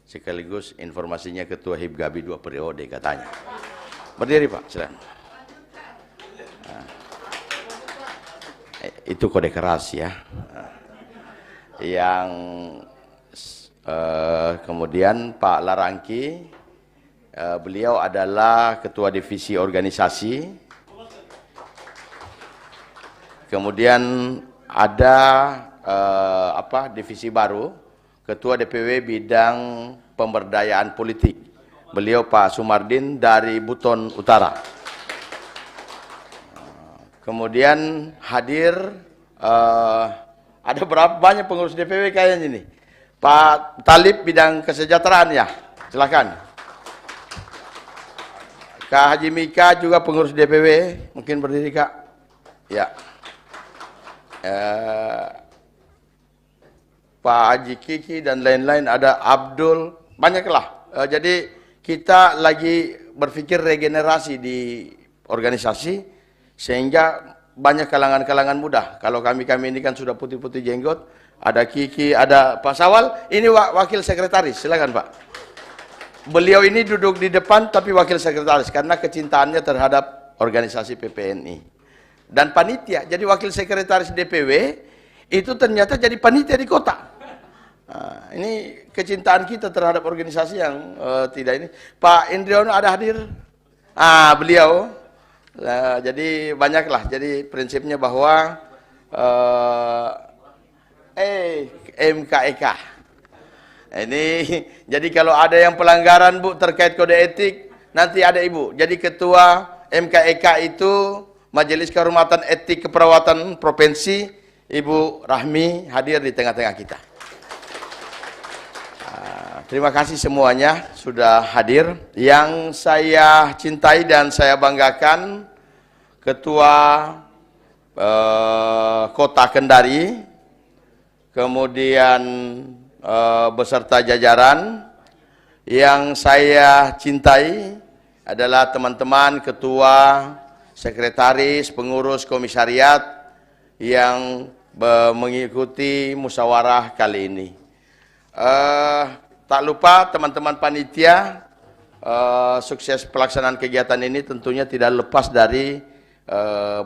Speaker 7: sekaligus informasinya Ketua Hibgabi 2 periode katanya. Berdiri Pak, silakan. Itu kode keras ya. Yang kemudian Pak Larangki, beliau adalah Ketua Divisi Organisasi. Kemudian ada divisi baru, Ketua DPW bidang pemberdayaan politik. Beliau Pak Sumardin dari Buton Utara. Kemudian hadir ada berapa banyak pengurus DPW kayaknya ini. Pak Talib bidang kesejahteraan ya, silakan. Kak Haji Mika juga pengurus DPW, mungkin berdiri Kak. Ya. Pak Haji Kiki dan lain-lain, ada Abdul, banyaklah. Jadi kita lagi berpikir regenerasi di organisasi sehingga banyak kalangan-kalangan muda. Kalau kami ini kan sudah putih-putih jenggot, ada Kiki, ada Pak Sawal, ini wakil sekretaris, silakan Pak. Beliau ini duduk di depan tapi wakil sekretaris karena kecintaannya terhadap organisasi PPNI. Dan panitia, jadi wakil sekretaris DPW itu ternyata jadi panitia di kota. Ini kecintaan kita terhadap organisasi yang tidak ini. Pak Indriono ada hadir? Beliau. Jadi banyaklah. Jadi prinsipnya bahwa MKEK. Ini jadi kalau ada yang pelanggaran Bu terkait kode etik, nanti ada Ibu. Jadi ketua MKEK itu Majelis Kehormatan Etik Keperawatan Provinsi, Ibu Rahmi hadir di tengah-tengah kita. Terima kasih semuanya sudah hadir. Yang saya cintai dan saya banggakan, Ketua Kota Kendari, kemudian beserta jajaran. Yang saya cintai adalah teman-teman ketua, sekretaris, pengurus komisariat yang mengikuti musyawarah kali ini. Tak lupa teman-teman panitia, sukses pelaksanaan kegiatan ini tentunya tidak lepas dari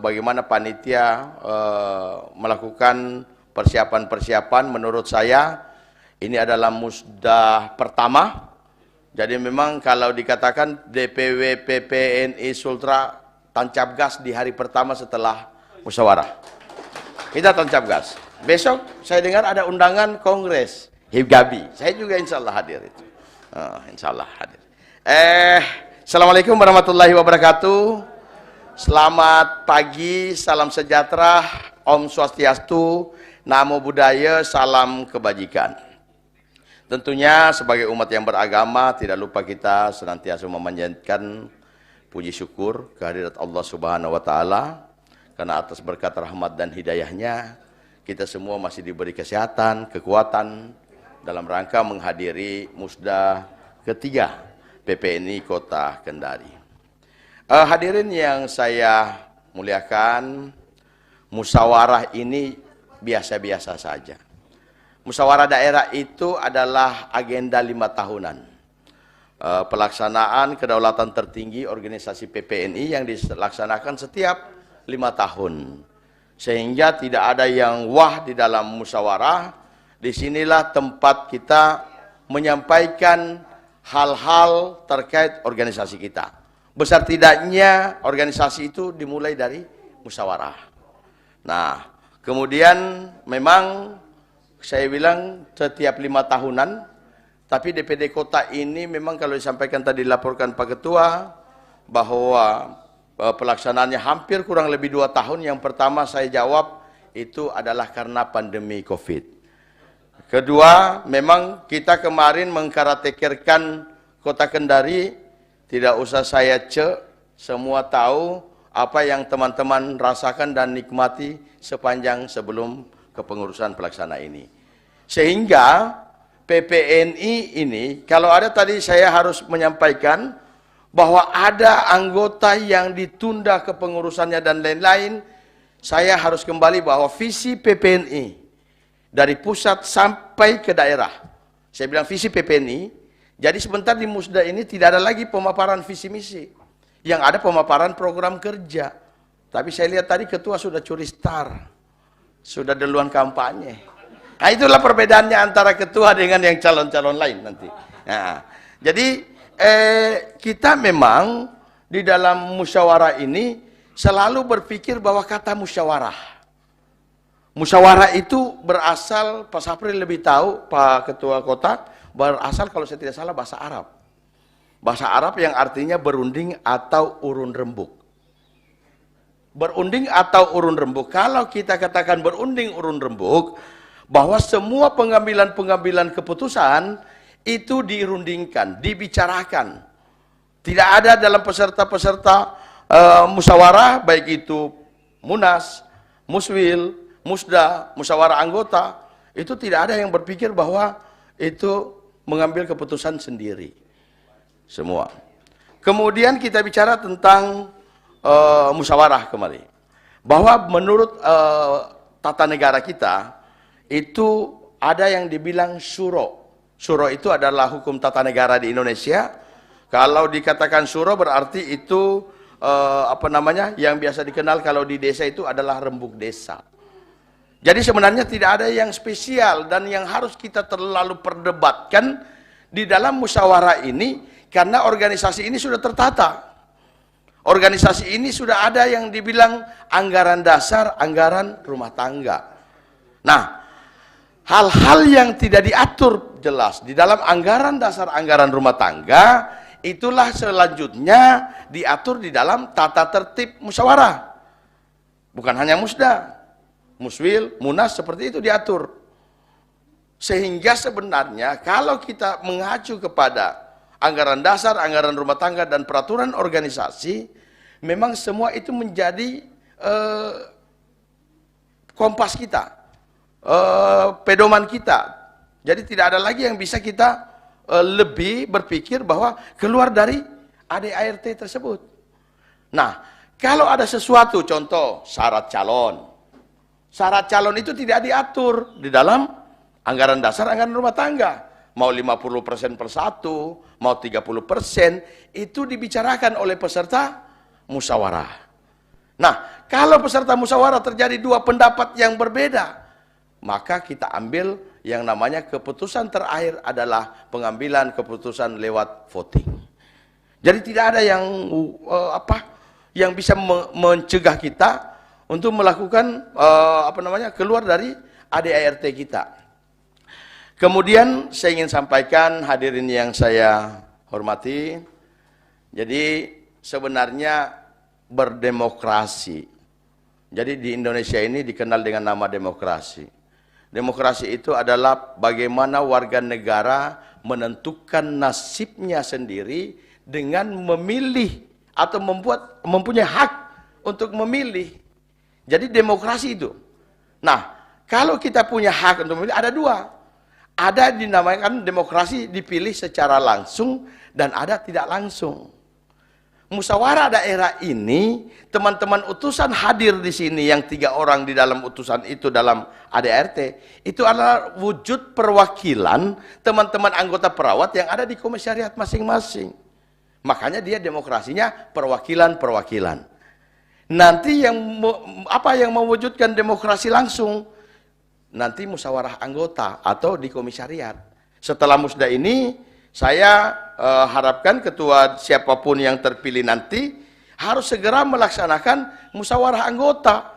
Speaker 7: bagaimana panitia melakukan persiapan-persiapan. Menurut saya ini adalah musda pertama. Jadi memang kalau dikatakan DPW PPNI Sultra tancap gas di hari pertama setelah musyawarah. Kita tancap gas. Besok saya dengar ada undangan kongres Hibgabi. Saya juga insya Allah hadir itu. Insya Allah hadir. Assalamualaikum warahmatullahi wabarakatuh. Selamat pagi, salam sejahtera, Om Swastiastu, Namo Buddhaya, salam kebajikan. Tentunya sebagai umat yang beragama tidak lupa kita senantiasa memanjatkan puji syukur kehadirat Allah Subhanahu wa taala karena atas berkat rahmat dan hidayahnya kita semua masih diberi kesehatan, kekuatan dalam rangka menghadiri musda ketiga PPNI Kota Kendari. Hadirin yang saya muliakan, musyawarah ini biasa-biasa saja. Musyawarah daerah itu adalah agenda 5 tahunan. Pelaksanaan kedaulatan tertinggi organisasi PPNI yang dilaksanakan setiap 5 tahun. Sehingga tidak ada yang wah di dalam musyawarah. Disinilah tempat kita menyampaikan hal-hal terkait organisasi kita. Besar tidaknya organisasi itu dimulai dari musyawarah. Nah, kemudian memang saya bilang setiap 5 tahunan, tapi DPD Kota ini memang kalau disampaikan tadi dilaporkan Pak Ketua, bahwa pelaksanaannya hampir kurang lebih 2 tahun. Yang pertama saya jawab itu adalah karena pandemi COVID. Kedua, memang kita kemarin mengkaratekerkan Kota Kendari, tidak usah saya semua tahu apa yang teman-teman rasakan dan nikmati sepanjang sebelum kepengurusan pelaksana ini. Sehingga PPNI ini, kalau ada tadi saya harus menyampaikan bahwa ada anggota yang ditunda kepengurusannya dan lain-lain, saya harus kembali bahwa visi PPNI dari pusat sampai ke daerah. Saya bilang visi PPNI, jadi sebentar di musda ini tidak ada lagi pemaparan visi misi. Yang ada pemaparan program kerja. Tapi saya lihat tadi ketua sudah curi star. Sudah duluan kampanye. Nah, itulah perbedaannya antara ketua dengan yang calon-calon lain nanti. Nah, jadi kita memang di dalam musyawarah ini selalu berpikir bahwa kata musyawarah. Musyawarah itu berasal, Pak Sapri lebih tahu, Pak Ketua Kota, berasal kalau saya tidak salah bahasa Arab. Bahasa Arab yang artinya berunding atau urun rembuk. Berunding atau urun rembuk. Kalau kita katakan berunding urun rembuk, bahwa semua pengambilan-pengambilan keputusan itu dirundingkan, dibicarakan. Tidak ada dalam peserta-peserta musyawarah, baik itu Munas, Muswil, Musda, musyawarah anggota, itu tidak ada yang berpikir bahwa itu mengambil keputusan sendiri. Semua. Kemudian kita bicara tentang musyawarah kembali. Bahwa menurut tata negara kita, itu ada yang dibilang syuro. Syuro itu adalah hukum tata negara di Indonesia. Kalau dikatakan syuro berarti itu yang biasa dikenal kalau di desa itu adalah rembuk desa. Jadi sebenarnya tidak ada yang spesial dan yang harus kita terlalu perdebatkan di dalam musyawarah ini, karena organisasi ini sudah tertata. Organisasi ini sudah ada yang dibilang anggaran dasar, anggaran rumah tangga. Nah, hal-hal yang tidak diatur jelas di dalam anggaran dasar, anggaran rumah tangga, itulah selanjutnya diatur di dalam tata tertib musyawarah. Bukan hanya musda, muswil, munas, seperti itu diatur. Sehingga sebenarnya kalau kita mengacu kepada anggaran dasar, anggaran rumah tangga, dan peraturan organisasi, memang semua itu menjadi kompas kita, pedoman kita. Jadi tidak ada lagi yang bisa kita lebih berpikir bahwa keluar dari ADART tersebut. Nah, kalau ada sesuatu, contoh syarat calon. Syarat calon itu tidak diatur di dalam anggaran dasar, anggaran rumah tangga. Mau 50% per satu, mau 30%, itu dibicarakan oleh peserta musyawarah. Nah, kalau peserta musyawarah terjadi dua pendapat yang berbeda, maka kita ambil yang namanya keputusan terakhir adalah pengambilan keputusan lewat voting. Jadi tidak ada yang yang bisa mencegah kita untuk melakukan keluar dari ADART kita. Kemudian saya ingin sampaikan, hadirin yang saya hormati, jadi sebenarnya berdemokrasi. Jadi di Indonesia ini dikenal dengan nama demokrasi. Demokrasi itu adalah bagaimana warga negara menentukan nasibnya sendiri dengan memilih atau mempunyai hak untuk memilih. Jadi demokrasi itu. Nah, kalau kita punya hak untuk memilih, ada dua. Ada dinamakan demokrasi dipilih secara langsung dan ada tidak langsung. Musyawarah daerah ini, teman-teman utusan hadir di sini yang 3 orang di dalam utusan itu dalam ADART, itu adalah wujud perwakilan teman-teman anggota perawat yang ada di komisariat masing-masing. Makanya dia demokrasinya perwakilan-perwakilan. Nanti yang mewujudkan demokrasi langsung, nanti musyawarah anggota atau di komisariat. Setelah musda ini, saya harapkan ketua siapapun yang terpilih nanti harus segera melaksanakan musyawarah anggota.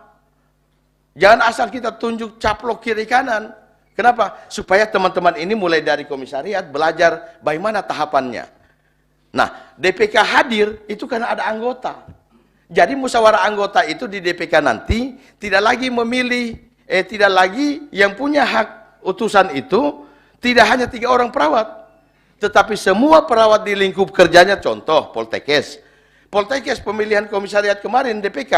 Speaker 7: Jangan asal kita tunjuk caplok kiri kanan. Kenapa? Supaya teman-teman ini mulai dari komisariat belajar bagaimana tahapannya. Nah, DPK hadir itu karena ada anggota. Jadi musyawarah anggota itu di DPK nanti tidak lagi memilih, tidak lagi yang punya hak utusan itu tidak hanya 3 orang perawat, tetapi semua perawat di lingkup kerjanya. Contoh Poltekkes. Poltekkes pemilihan komisariat kemarin DPK,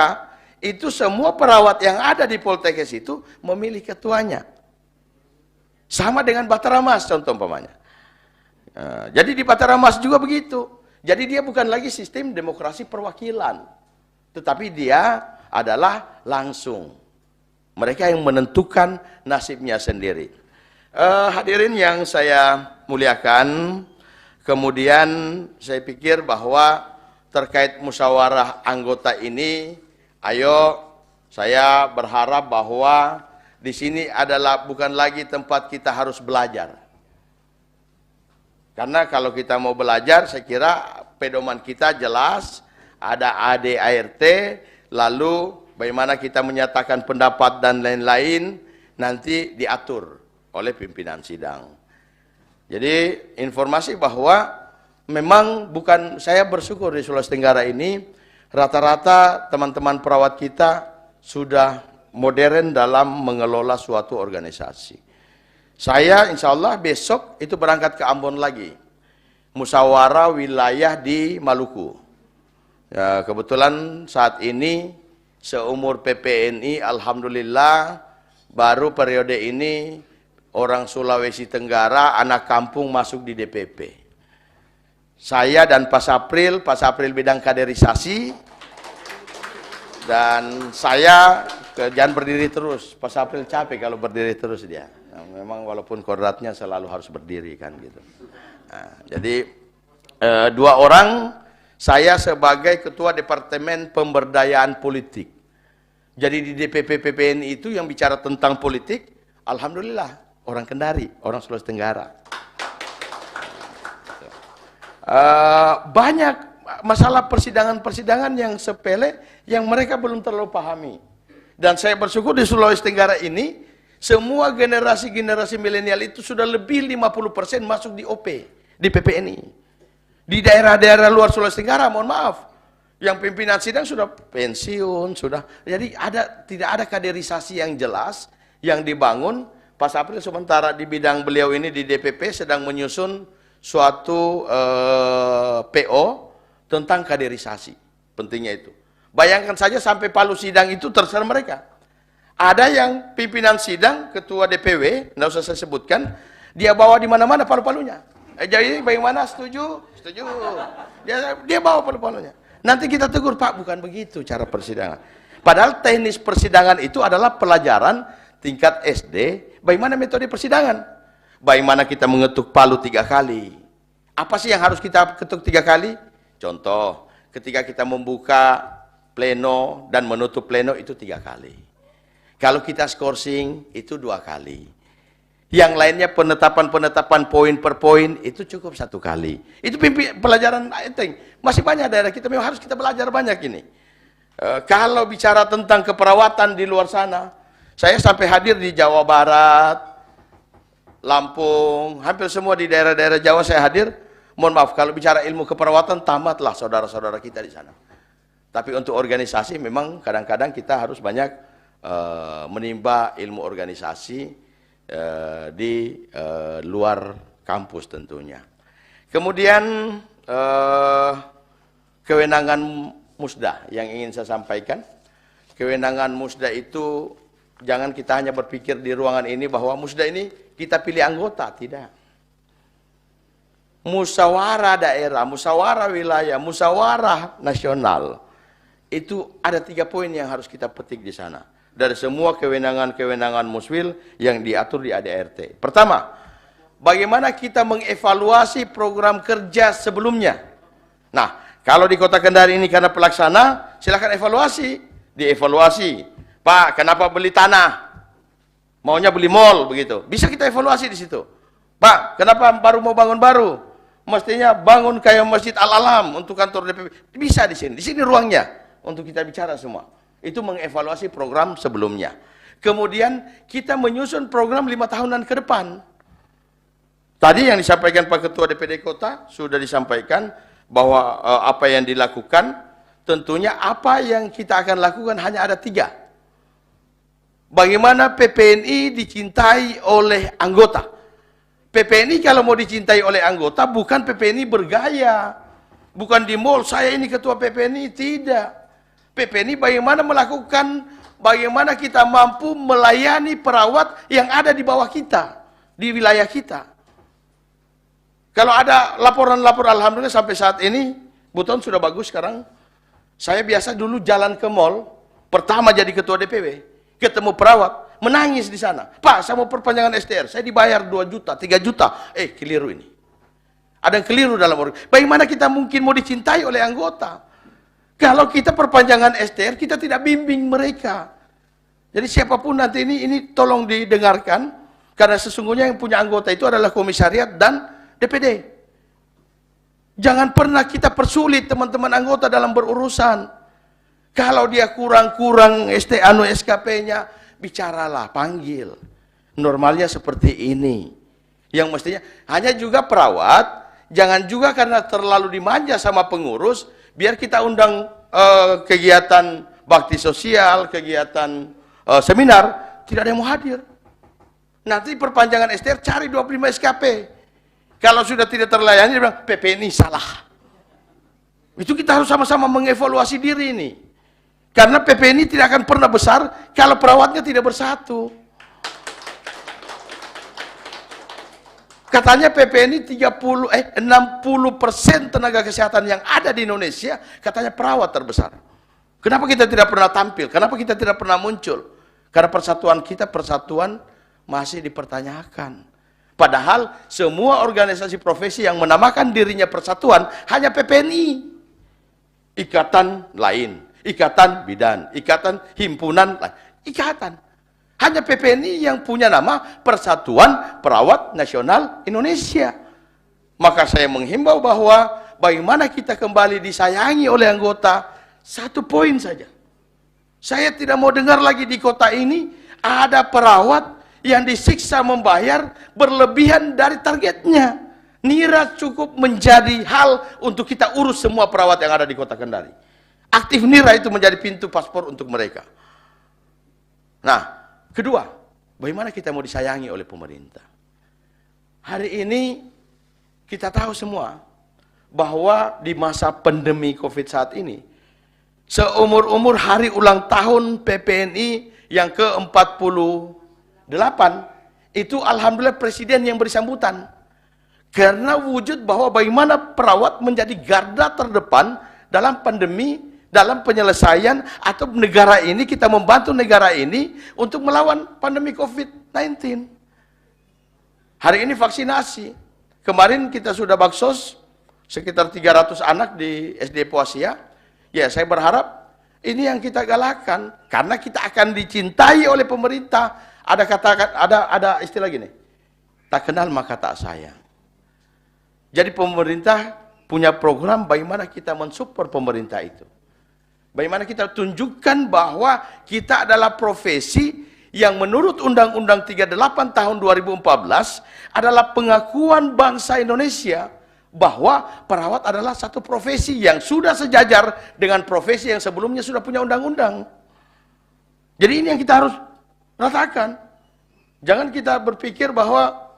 Speaker 7: itu semua perawat yang ada di Poltekkes itu memilih ketuanya. Sama dengan Bataramas contoh umpamanya. Jadi di Bataramas juga begitu. Jadi dia bukan lagi sistem demokrasi perwakilan, tetapi dia adalah langsung. Mereka yang menentukan nasibnya sendiri. Hadirin yang saya muliakan, kemudian saya pikir bahwa terkait musyawarah anggota ini, ayo saya berharap bahwa di sini adalah bukan lagi tempat kita harus belajar. Karena kalau kita mau belajar, saya kira pedoman kita jelas, ada ADART, lalu bagaimana kita menyatakan pendapat dan lain-lain, nanti diatur oleh pimpinan sidang. Jadi informasi bahwa memang bukan, saya bersyukur di Sulawesi Tenggara ini, rata-rata teman-teman perawat kita sudah modern dalam mengelola suatu organisasi. Saya insya Allah besok itu berangkat ke Ambon lagi, musyawarah wilayah di Maluku. Ya, kebetulan saat ini seumur PPNI, alhamdulillah baru periode ini orang Sulawesi Tenggara anak kampung masuk di DPP. Saya dan Pak Sapril bidang kaderisasi, dan saya jangan berdiri terus. Pak Sapril capek kalau berdiri terus dia. Nah, memang walaupun kodratnya selalu harus berdiri kan gitu. Nah, jadi 2 orang, saya sebagai ketua Departemen Pemberdayaan Politik. Jadi di DPP PPNI itu yang bicara tentang politik, alhamdulillah orang Kendari, orang Sulawesi Tenggara. Banyak masalah persidangan-persidangan yang sepele yang mereka belum terlalu pahami. Dan saya bersyukur di Sulawesi Tenggara ini, semua generasi-generasi milenial itu sudah lebih 50% masuk di OP, di PPNI. Di daerah-daerah luar Sulawesi Tenggara, mohon maaf, yang pimpinan sidang sudah pensiun, sudah. Jadi tidak ada kaderisasi yang jelas yang dibangun. Pas April sementara di bidang beliau ini di DPP sedang menyusun suatu PO tentang kaderisasi. Pentingnya itu. Bayangkan saja sampai palu sidang itu terserah mereka. Ada yang pimpinan sidang, ketua DPW, tidak usah saya sebutkan, dia bawa di mana-mana palu-palunya. Jadi bagaimana, setuju? Setuju. Dia bawa palu-palunya. Nanti kita tegur, Pak, bukan begitu cara persidangan. Padahal teknis persidangan itu adalah pelajaran tingkat SD, bagaimana metode persidangan. Bagaimana kita mengetuk palu 3 kali. Apa sih yang harus kita ketuk 3 kali? Contoh, ketika kita membuka pleno dan menutup pleno itu 3 kali. Kalau kita skorsing itu 2 kali. Yang lainnya penetapan poin per poin itu cukup 1 kali. Itu pelajaran enteng. Masih banyak daerah kita memang harus kita belajar banyak ini. Kalau bicara tentang keperawatan di luar sana, saya sampai hadir di Jawa Barat, Lampung, hampir semua di daerah-daerah Jawa saya hadir. Mohon maaf, kalau bicara ilmu keperawatan, tamatlah saudara-saudara kita di sana. Tapi untuk organisasi memang kadang-kadang kita harus banyak menimba ilmu organisasi di luar kampus tentunya. Kemudian kewenangan musda yang ingin saya sampaikan. Kewenangan musda itu jangan kita hanya berpikir di ruangan ini bahwa musda ini kita pilih anggota, tidak. Musyawarah daerah, musyawarah wilayah, musyawarah nasional. Itu ada 3 poin yang harus kita petik di sana. Dari semua kewenangan-kewenangan muswil yang diatur di ADRT. Pertama, bagaimana kita mengevaluasi program kerja sebelumnya. Nah, kalau di Kota Kendari ini karena pelaksana, silakan evaluasi. Dievaluasi. Pak, kenapa beli tanah? Maunya beli mall, begitu. Bisa kita evaluasi di situ. Pak, kenapa baru mau bangun baru? Mestinya bangun kayak Masjid Al-Alam untuk kantor DPP. Bisa di sini. Di sini ruangnya untuk kita bicara semua. Itu mengevaluasi program sebelumnya. Kemudian kita menyusun program 5 tahunan ke depan. Tadi yang disampaikan Pak Ketua DPD Kota sudah disampaikan bahwa apa yang dilakukan, tentunya apa yang kita akan lakukan hanya ada 3. Bagaimana PPNI dicintai oleh anggota. PPNI kalau mau dicintai oleh anggota, bukan PPNI bergaya. Bukan di mall, saya ini ketua PPNI, tidak. PPNI bagaimana melakukan, bagaimana kita mampu melayani perawat yang ada di bawah kita, di wilayah kita. Kalau ada laporan-laporan, alhamdulillah sampai saat ini, Buton sudah bagus sekarang. Saya biasa dulu jalan ke mall, pertama jadi ketua DPW, ketemu perawat, menangis di sana. Pak, saya mau perpanjangan STR, saya dibayar 2 juta, 3 juta. Keliru ini. Ada yang keliru dalam organisasi. Bagaimana kita mungkin mau dicintai oleh anggota? Kalau kita perpanjangan STR, kita tidak bimbing mereka. Jadi siapapun nanti ini tolong didengarkan, karena sesungguhnya yang punya anggota itu adalah komisariat dan DPD. Jangan pernah kita persulit teman-teman anggota dalam berurusan. Kalau dia kurang-kurang SKP-nya, bicaralah, panggil. Normalnya seperti ini. Yang mestinya, hanya juga perawat, jangan juga karena terlalu dimanja sama pengurus, biar kita undang kegiatan bakti sosial, kegiatan seminar, tidak ada yang mau hadir. Nanti perpanjangan STR cari 25 SKP. Kalau sudah tidak terlayani, dia bilang, PPNI salah. Itu kita harus sama-sama mengevaluasi diri ini. Karena PPNI tidak akan pernah besar kalau perawatnya tidak bersatu. Katanya PPNI 60% tenaga kesehatan yang ada di Indonesia, katanya perawat terbesar. Kenapa kita tidak pernah tampil? Kenapa kita tidak pernah muncul? Karena persatuan kita, persatuan masih dipertanyakan. Padahal semua organisasi profesi yang menamakan dirinya persatuan hanya PPNI. Ikatan lain. Ikatan Bidan, ikatan himpunan, ikatan. Hanya PPNI yang punya nama Persatuan Perawat Nasional Indonesia. Maka saya menghimbau bahwa bagaimana kita kembali disayangi oleh anggota, satu poin saja. Saya tidak mau dengar lagi di kota ini ada perawat yang disiksa membayar berlebihan dari targetnya. NIRA cukup menjadi hal untuk kita urus semua perawat yang ada di kota Kendari. Aktif NIRA itu menjadi pintu paspor untuk mereka. Nah, kedua, bagaimana kita mau disayangi oleh pemerintah? Hari ini kita tahu semua bahwa di masa pandemi COVID saat ini, seumur-umur hari ulang tahun PPNI yang ke-48, itu alhamdulillah presiden yang beri sambutan. Karena wujud bahwa bagaimana perawat menjadi garda terdepan dalam pandemi, dalam penyelesaian atau negara ini, kita membantu negara ini untuk melawan pandemi COVID-19. Hari ini vaksinasi. Kemarin kita sudah baksos sekitar 300 anak di SD Poasia. Ya, saya berharap ini yang kita galakkan karena kita akan dicintai oleh pemerintah. Ada istilah gini. Tak kenal maka tak sayang. Jadi pemerintah punya program bagaimana kita mensupport pemerintah itu. Bagaimana kita tunjukkan bahwa kita adalah profesi yang menurut Undang-Undang 38 tahun 2014 adalah pengakuan bangsa Indonesia bahwa perawat adalah satu profesi yang sudah sejajar dengan profesi yang sebelumnya sudah punya undang-undang. Jadi ini yang kita harus ratakan. Jangan kita berpikir bahwa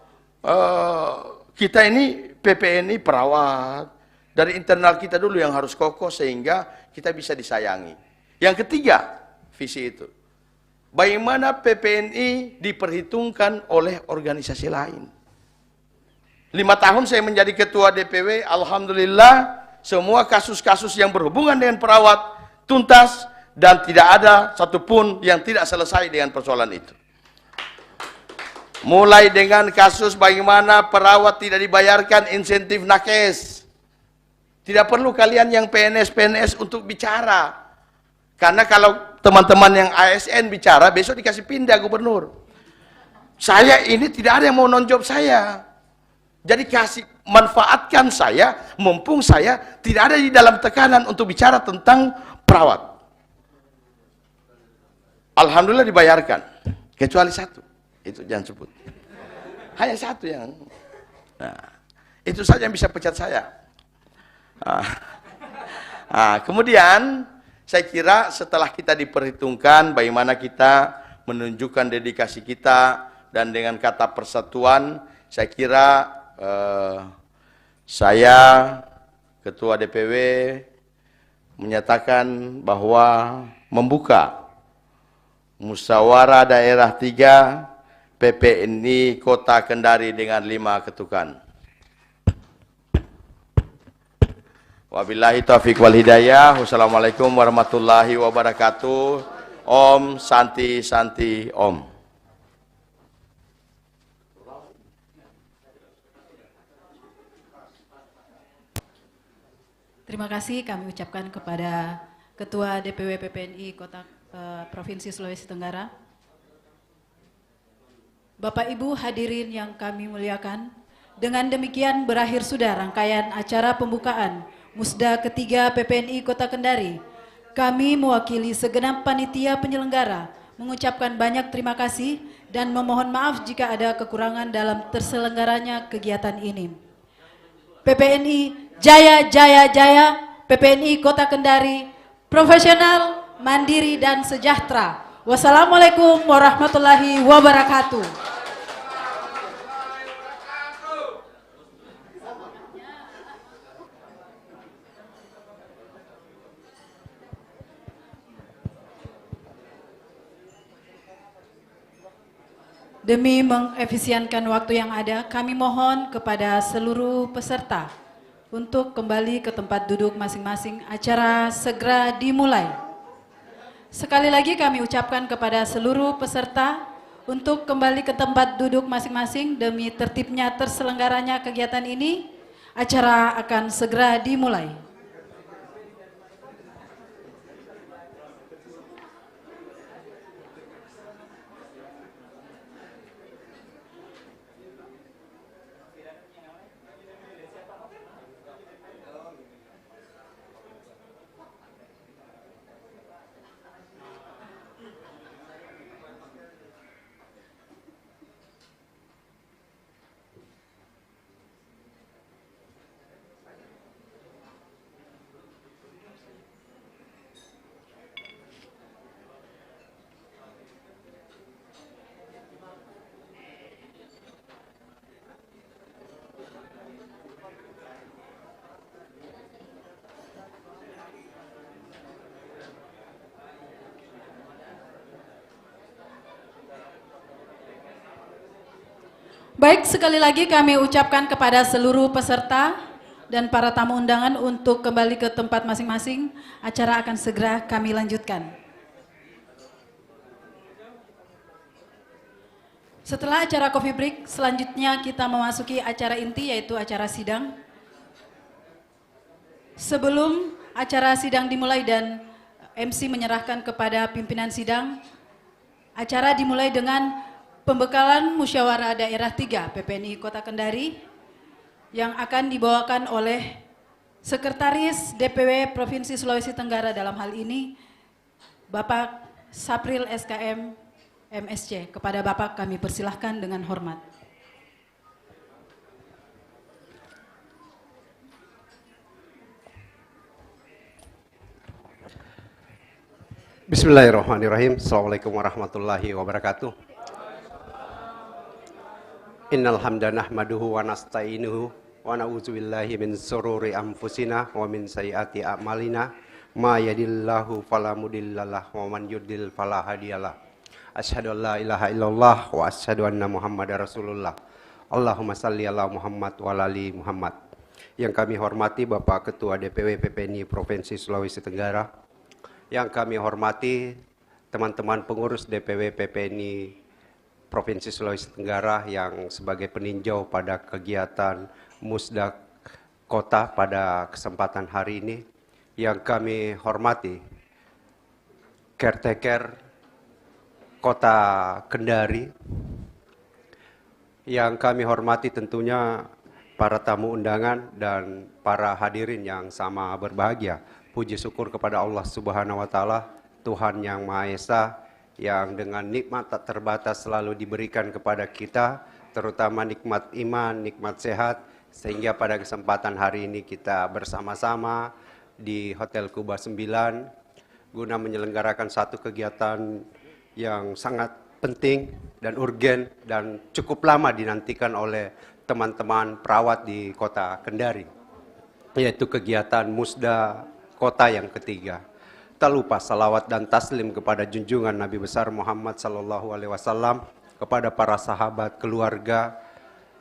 Speaker 7: kita ini PPNI perawat. Dari internal kita dulu yang harus kokoh sehingga kita bisa disayangi. Yang ketiga, visi itu. Bagaimana PPNI diperhitungkan oleh organisasi lain. 5 tahun saya menjadi ketua DPW, alhamdulillah semua kasus-kasus yang berhubungan dengan perawat tuntas dan tidak ada satupun yang tidak selesai dengan persoalan itu. Mulai dengan kasus bagaimana perawat tidak dibayarkan insentif nakes. Tidak perlu kalian yang PNS untuk bicara. Karena kalau teman-teman yang ASN bicara, besok dikasih pindah gubernur. Saya ini tidak ada yang mau nonjob saya. Jadi manfaatkan saya, mumpung saya tidak ada di dalam tekanan untuk bicara tentang perawat. Alhamdulillah dibayarkan. Kecuali satu. Itu jangan sebut. Hanya satu yang. Nah, itu saja yang bisa pecat saya. Kemudian saya kira setelah kita diperhitungkan bagaimana kita menunjukkan dedikasi kita dan dengan kata persatuan, saya kira saya Ketua DPW menyatakan bahwa membuka Musyawarah Daerah 3 PPNI Kota Kendari dengan 5 ketukan. Wabillahi taufiq wal hidayah. Wassalamualaikum warahmatullahi wabarakatuh. Om Santi Santi Om.
Speaker 1: Terima kasih kami ucapkan kepada Ketua DPW PPNI Kota Provinsi Sulawesi Tenggara. Bapak Ibu hadirin yang kami muliakan, dengan demikian berakhir sudah rangkaian acara pembukaan Musda ketiga PPNI Kota Kendari. Kami mewakili segenap panitia penyelenggara mengucapkan banyak terima kasih dan memohon maaf jika ada kekurangan dalam terselenggaranya kegiatan ini. PPNI Jaya Jaya Jaya, PPNI Kota Kendari, profesional, mandiri dan sejahtera. Wassalamualaikum warahmatullahi wabarakatuh. Demi mengefisienkan waktu yang ada, kami mohon kepada seluruh peserta untuk kembali ke tempat duduk masing-masing. Acara segera dimulai. Sekali lagi kami ucapkan kepada seluruh peserta untuk kembali ke tempat duduk masing-masing demi tertibnya terselenggaranya kegiatan ini. Acara akan segera dimulai. Baik, sekali lagi kami ucapkan kepada seluruh peserta dan para tamu undangan untuk kembali ke tempat masing-masing. Acara akan segera kami lanjutkan. Setelah acara coffee break, selanjutnya kita memasuki acara inti yaitu acara sidang. Sebelum acara sidang dimulai dan MC menyerahkan kepada pimpinan sidang, acara dimulai dengan pembekalan Musyawarah Daerah 3 PPNI Kota Kendari yang akan dibawakan oleh Sekretaris DPW Provinsi Sulawesi Tenggara dalam hal ini Bapak Sapril SKM MSC. Kepada Bapak kami persilahkan dengan hormat.
Speaker 8: Bismillahirrahmanirrahim. Assalamualaikum warahmatullahi wabarakatuh. Innal hamda nahmaduhu wa nasta'inuhu wa na'udzu billahi min sururi anfusina wa min sayyiati a'malina ma yahdihillahu fala mudhillalah wa man yudlil fala hadiyalah. Asyhadu an la ilaha illallah wa asyhadu anna Muhammadar Rasulullah. Allahumma shalli ala Muhammad wa ala ali Muhammad. Yang kami hormati Bapak Ketua DPW PPNI Provinsi Sulawesi Tenggara, yang kami hormati teman-teman pengurus DPW PPNI Provinsi Sulawesi Tenggara yang sebagai peninjau pada kegiatan Musda Kota pada kesempatan hari ini, yang kami hormati caretaker Kota Kendari, yang kami hormati tentunya para tamu undangan dan para hadirin yang sama berbahagia. Puji syukur kepada Allah Subhanahu wa Ta'ala, Tuhan yang Maha Esa, yang dengan nikmat tak terbatas selalu diberikan kepada kita, terutama nikmat iman, nikmat sehat, sehingga pada kesempatan hari ini kita bersama-sama di Hotel Kuba 9 guna menyelenggarakan satu kegiatan yang sangat penting dan urgen dan cukup lama dinantikan oleh teman-teman perawat di Kota Kendari, yaitu kegiatan Musda Kota yang ketiga. Tak lupa salawat dan taslim kepada junjungan Nabi besar Muhammad sallallahu alaihi wasallam, kepada para sahabat, keluarga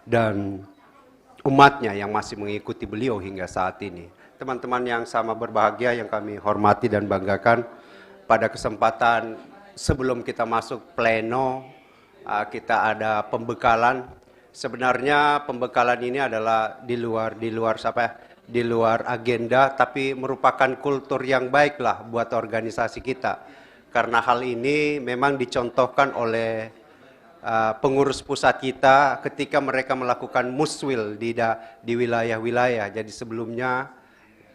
Speaker 8: dan umatnya yang masih mengikuti beliau hingga saat ini. Teman-teman yang sama berbahagia yang kami hormati dan banggakan, pada kesempatan sebelum kita masuk pleno, kita ada pembekalan. Sebenarnya pembekalan ini adalah di luar agenda, tapi merupakan kultur yang baiklah buat organisasi kita. Karena hal ini memang dicontohkan oleh pengurus pusat kita ketika mereka melakukan muswil di wilayah-wilayah. Jadi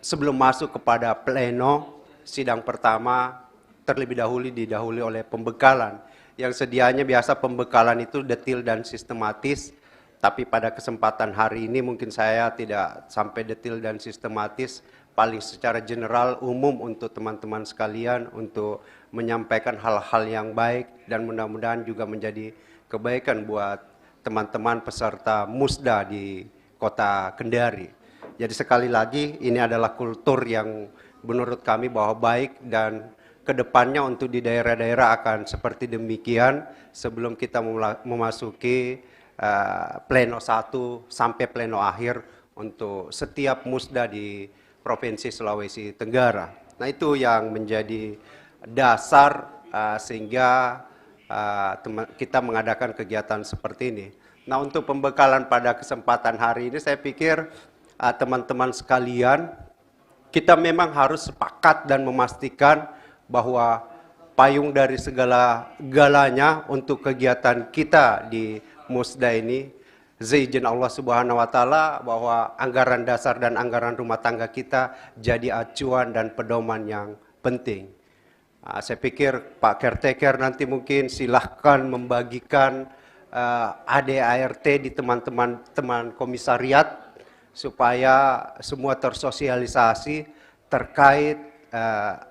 Speaker 8: sebelum masuk kepada pleno sidang pertama, terlebih dahulu didahului oleh pembekalan. Yang sedianya biasa pembekalan itu detail dan sistematis, tapi pada kesempatan hari ini mungkin saya tidak sampai detail dan sistematis, paling secara general umum untuk teman-teman sekalian untuk menyampaikan hal-hal yang baik dan mudah-mudahan juga menjadi kebaikan buat teman-teman peserta Musda di Kota Kendari. Jadi sekali lagi ini adalah kultur yang menurut kami bahwa baik, dan kedepannya untuk di daerah-daerah akan seperti demikian sebelum kita memasuki pleno 1 sampai pleno akhir untuk setiap musda di Provinsi Sulawesi Tenggara. Nah, itu yang menjadi dasar sehingga kita mengadakan kegiatan seperti ini. Nah, untuk pembekalan pada kesempatan hari ini saya pikir teman-teman sekalian, kita memang harus sepakat dan memastikan bahwa payung dari segala-galanya untuk kegiatan kita di Musda ini, seizin Allah Subhanahu wa Ta'ala, bahwa anggaran dasar dan anggaran rumah tangga kita jadi acuan dan pedoman yang penting. Saya pikir Pak Caretaker nanti mungkin silahkan membagikan ADART di teman-teman komisariat supaya semua tersosialisasi terkait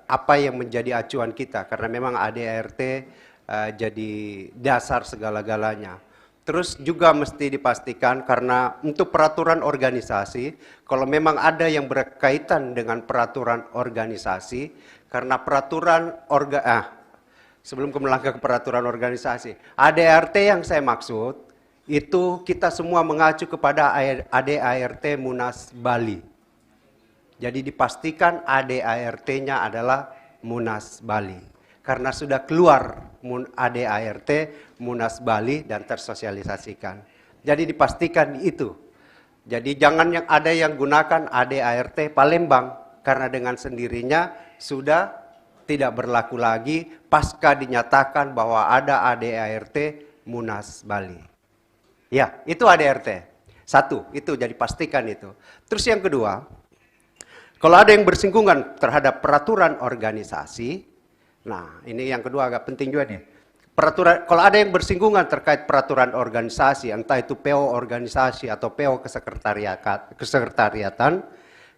Speaker 8: apa yang menjadi acuan kita, karena memang ADART jadi dasar segala-galanya. Terus juga mesti dipastikan, karena untuk peraturan organisasi, kalau memang ada yang berkaitan dengan peraturan organisasi, karena sebelum melangkah ke peraturan organisasi, ADART yang saya maksud, itu kita semua mengacu kepada ADART Munas Bali. Jadi dipastikan ADART-nya adalah Munas Bali. Karena sudah keluar ADART Munas Bali dan tersosialisasikan. Jadi dipastikan itu. Jadi jangan yang ada yang gunakan ADART Palembang. Karena dengan sendirinya sudah tidak berlaku lagi pasca dinyatakan bahwa ada ADART Munas Bali. Ya, itu ADART. Satu, itu jadi pastikan itu. Terus yang kedua, kalau ada yang bersinggungan terhadap peraturan organisasi, nah ini yang kedua agak penting juga nih. Kalau ada yang bersinggungan terkait peraturan organisasi, entah itu PO organisasi atau PO kesekretariatan,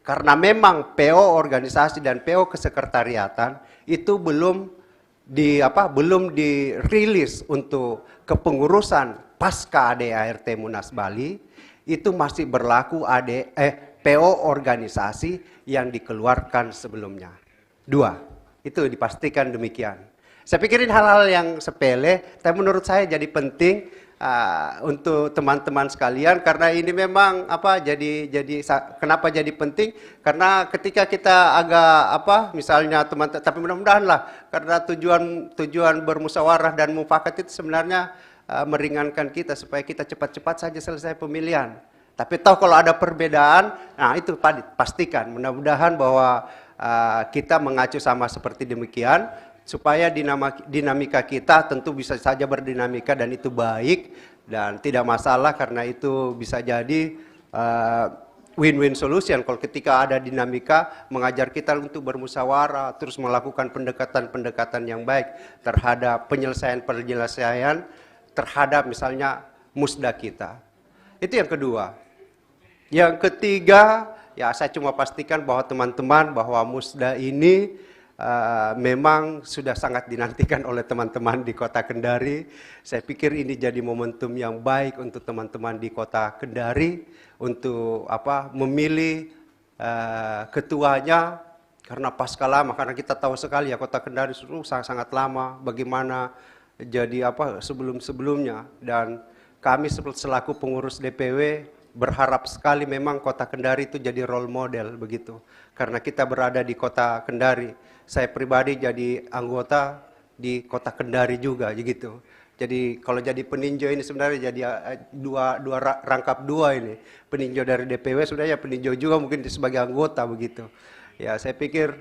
Speaker 8: karena memang PO organisasi dan PO kesekretariatan itu belum dirilis untuk kepengurusan pasca ADART Munas Bali, itu masih berlaku PO organisasi yang dikeluarkan sebelumnya. Dua, itu dipastikan demikian. Saya pikirin hal-hal yang sepele, tapi menurut saya jadi penting untuk teman-teman sekalian, karena ini memang kenapa jadi penting? Karena ketika kita agak misalnya tapi mudah-mudahan lah, karena tujuan bermusyawarah dan mufakat itu sebenarnya meringankan kita supaya kita cepat-cepat saja selesai pemilihan. Tapi tahu kalau ada perbedaan, nah itu pastikan. Mudah-mudahan bahwa kita mengacu sama seperti demikian, supaya dinamika kita tentu bisa saja berdinamika dan itu baik dan tidak masalah, karena itu bisa jadi win-win solution kalau ketika ada dinamika mengajar kita untuk bermusyawarah, terus melakukan pendekatan-pendekatan yang baik terhadap penyelesaian terhadap misalnya musda kita. Itu yang kedua. Yang ketiga, ya saya cuma pastikan bahwa teman-teman bahwa musda ini memang sudah sangat dinantikan oleh teman-teman di Kota Kendari. Saya pikir ini jadi momentum yang baik untuk teman-teman di Kota Kendari untuk memilih ketuanya, karena pasca lama, karena kita tahu sekali ya Kota Kendari sangat lama bagaimana jadi sebelum-sebelumnya, dan kami selaku pengurus DPW berharap sekali memang Kota Kendari itu jadi role model begitu, karena kita berada di Kota Kendari. Saya pribadi jadi anggota di Kota Kendari juga gitu. Jadi kalau jadi peninjau ini sebenarnya jadi rangkap dua ini. Peninjau dari DPW sudah ya peninjau juga mungkin sebagai anggota begitu. Ya saya pikir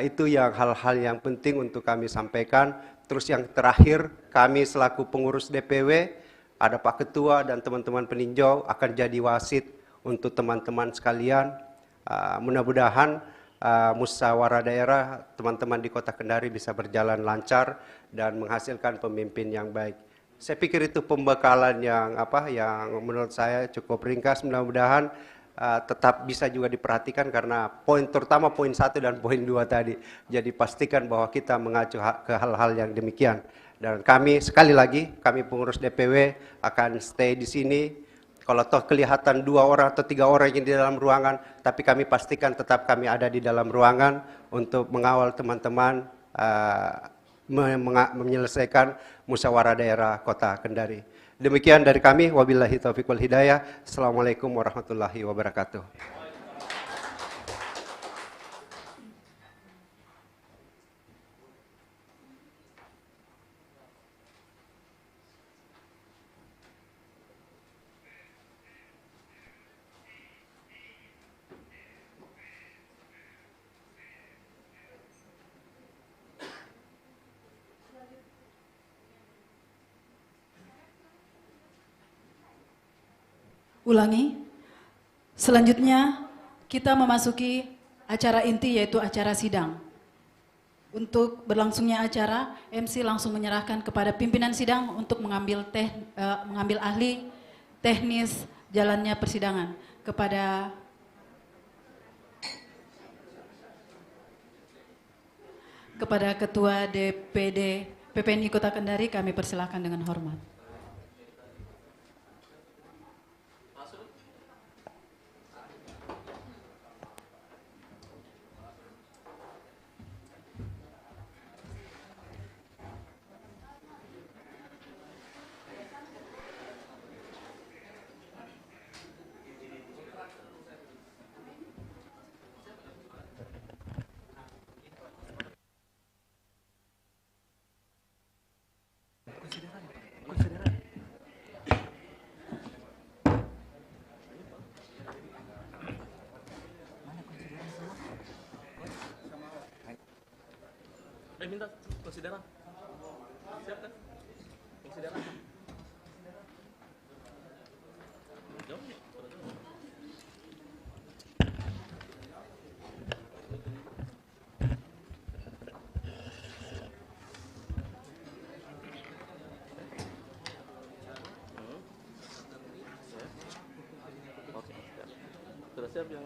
Speaker 8: itu yang hal-hal yang penting untuk kami sampaikan. Terus yang terakhir, kami selaku pengurus DPW, ada Pak Ketua dan teman-teman peninjau akan jadi wasit untuk teman-teman sekalian. Mudah-mudahan musyawarah daerah teman-teman di Kota Kendari bisa berjalan lancar dan menghasilkan pemimpin yang baik. Saya pikir itu pembekalan yang menurut saya cukup ringkas. Mudah-mudahan tetap bisa juga diperhatikan, karena terutama poin 1 dan poin 2 tadi. Jadi pastikan bahwa kita mengacu ke hal-hal yang demikian. Dan kami sekali lagi, kami pengurus DPW akan stay di sini. Kalau toh kelihatan 2 orang atau 3 orang yang di dalam ruangan, tapi kami pastikan tetap kami ada di dalam ruangan untuk mengawal teman-teman menyelesaikan musyawarah daerah Kota Kendari. Demikian dari kami, wabillahi taufiq wal hidayah. Assalamualaikum warahmatullahi wabarakatuh.
Speaker 1: Ulangi. Selanjutnya kita memasuki acara inti, yaitu acara sidang. Untuk berlangsungnya acara, MC langsung menyerahkan kepada pimpinan sidang untuk mengambil ahli teknis jalannya persidangan. Kepada Ketua DPD PPNI Kota Kendari kami persilahkan dengan hormat.
Speaker 3: minta konsideran. Siap kan? Konsideran. Oke, sudah siap yang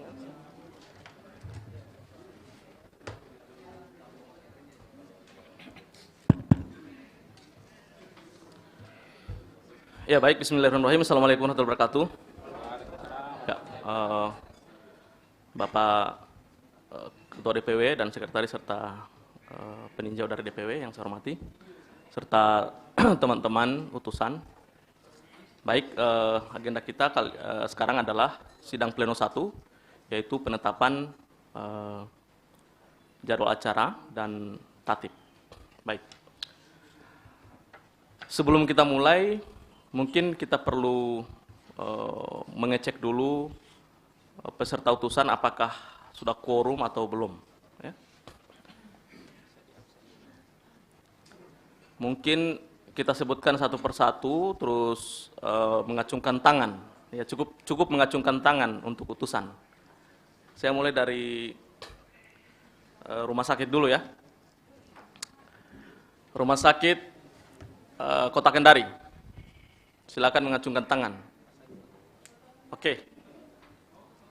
Speaker 3: Ya baik, bismillahirrahmanirrahim. Assalamualaikum warahmatullahi wabarakatuh. Ya, Bapak Ketua DPW dan Sekretaris serta peninjau dari DPW yang saya hormati, serta teman-teman utusan. Baik, agenda kita sekarang adalah sidang pleno 1, yaitu penetapan jadwal acara dan tatib. Baik. Sebelum kita mulai, mungkin kita perlu mengecek dulu peserta utusan apakah sudah quorum atau belum. Ya. Mungkin kita sebutkan satu persatu, terus mengacungkan tangan. Ya, cukup mengacungkan tangan untuk utusan. Saya mulai dari rumah sakit dulu ya. Rumah sakit Kota Kendari. Silakan mengacungkan tangan. Oke.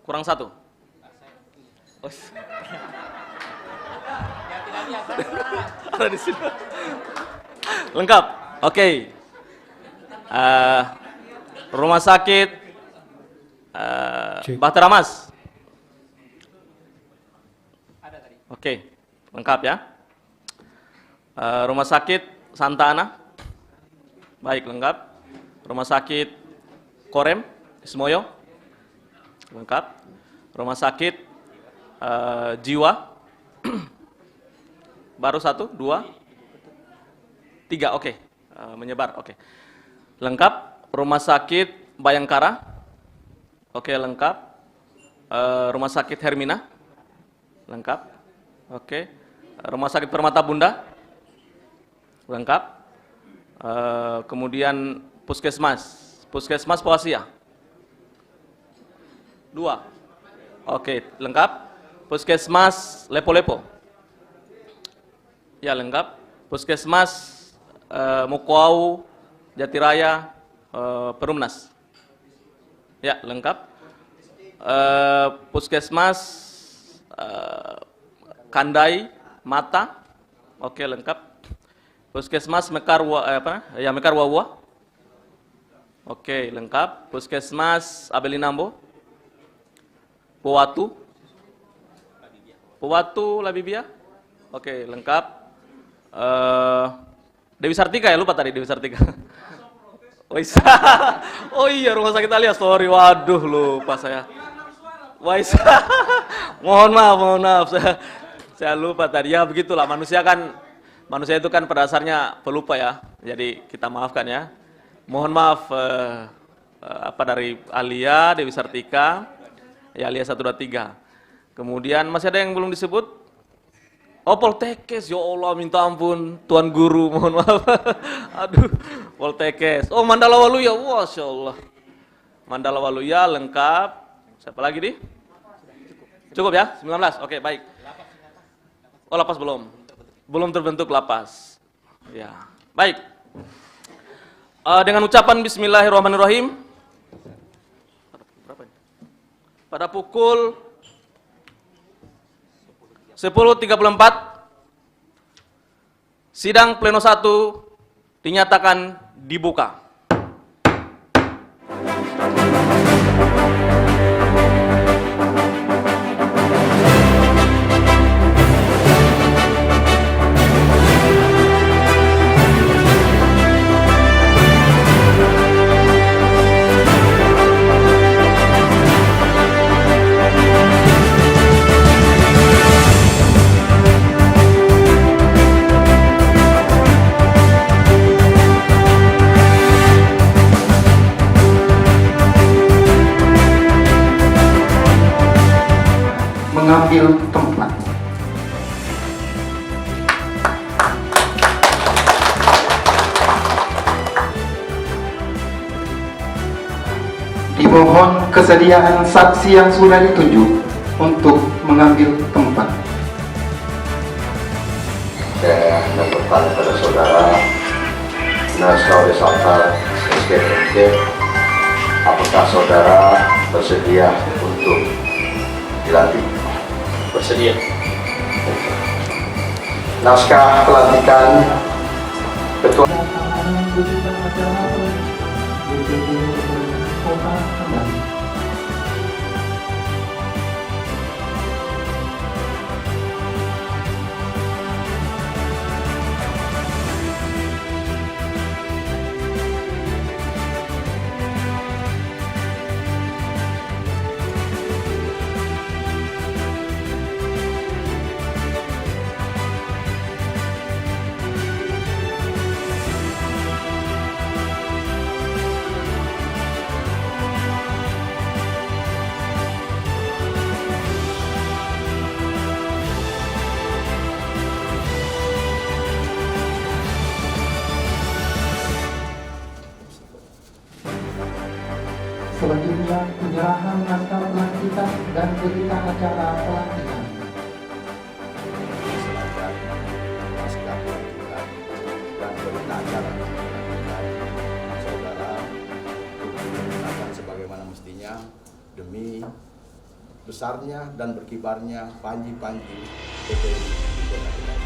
Speaker 3: Kurang satu. Oh. Ada di sini. Lengkap. Oke. Rumah sakit Bahtera Mas. Oke. Lengkap ya. Rumah sakit Santa Ana. Baik, lengkap. Rumah sakit Korem, Ismoyo, lengkap. Rumah sakit Jiwa, baru 1, 2, 3, oke. Menyebar, oke. Lengkap. Rumah sakit Bayangkara, oke, lengkap. Rumah sakit Hermina, lengkap, oke. Rumah sakit Permata Bunda, lengkap. Kemudian Puskesmas Poasia. 2. Oke, lengkap. Puskesmas Lepo-Lepo. Ya, lengkap. Puskesmas Mukoau, Jatiraya, Perumnas. Ya, lengkap. Puskesmas Kandai, Mata. Oke, lengkap. Puskesmas Mekarwawa. Oke, lengkap. Puskesmas Abelinambo, Powatu, Labibia. Oke, lengkap. Dewi Sartika ya, lupa tadi Dewi Sartika. Oh iya, rumah sakit Alia, sorry, waduh lupa saya. Mohon maaf, saya lupa tadi. Ya begitulah, manusia itu kan pada dasarnya pelupa ya. Jadi kita maafkan ya. Mohon maaf dari Alia, Dewi Sartika, ya Alia 1, 2, 3. Kemudian masih ada yang belum disebut? Oh, Poltekes, ya Allah, minta ampun, Tuan Guru, mohon maaf. Aduh, Poltekes. Oh, Mandala Waluya, Masya Allah. Mandala Waluya, lengkap. Siapa lagi nih? Cukup ya, 19, oke, baik. Oh, lapas belum terbentuk lapas. Ya, baik. Dengan ucapan Bismillahirrahmanirrahim, pada pukul 10.34, sidang pleno 1 dinyatakan dibuka.
Speaker 4: Mengambil tempat. Dimohon kesediaan saksi yang sudah ditunjuk untuk mengambil tempat.
Speaker 7: Saya menyampaikan kepada saudara naskah Saltar SKMK, apakah saudara bersedia untuk dilantik? Bersedia. Naskah pelantikan Ketua
Speaker 4: Selanjutnya penyerahan naskah pelantikan dan berita acara pelantikan.
Speaker 7: naskah pelantikan dan berita acara saudara untuk digunakan sebagaimana mestinya demi besarnya dan berkibarnya panji-panji PPNI Kota Kendari.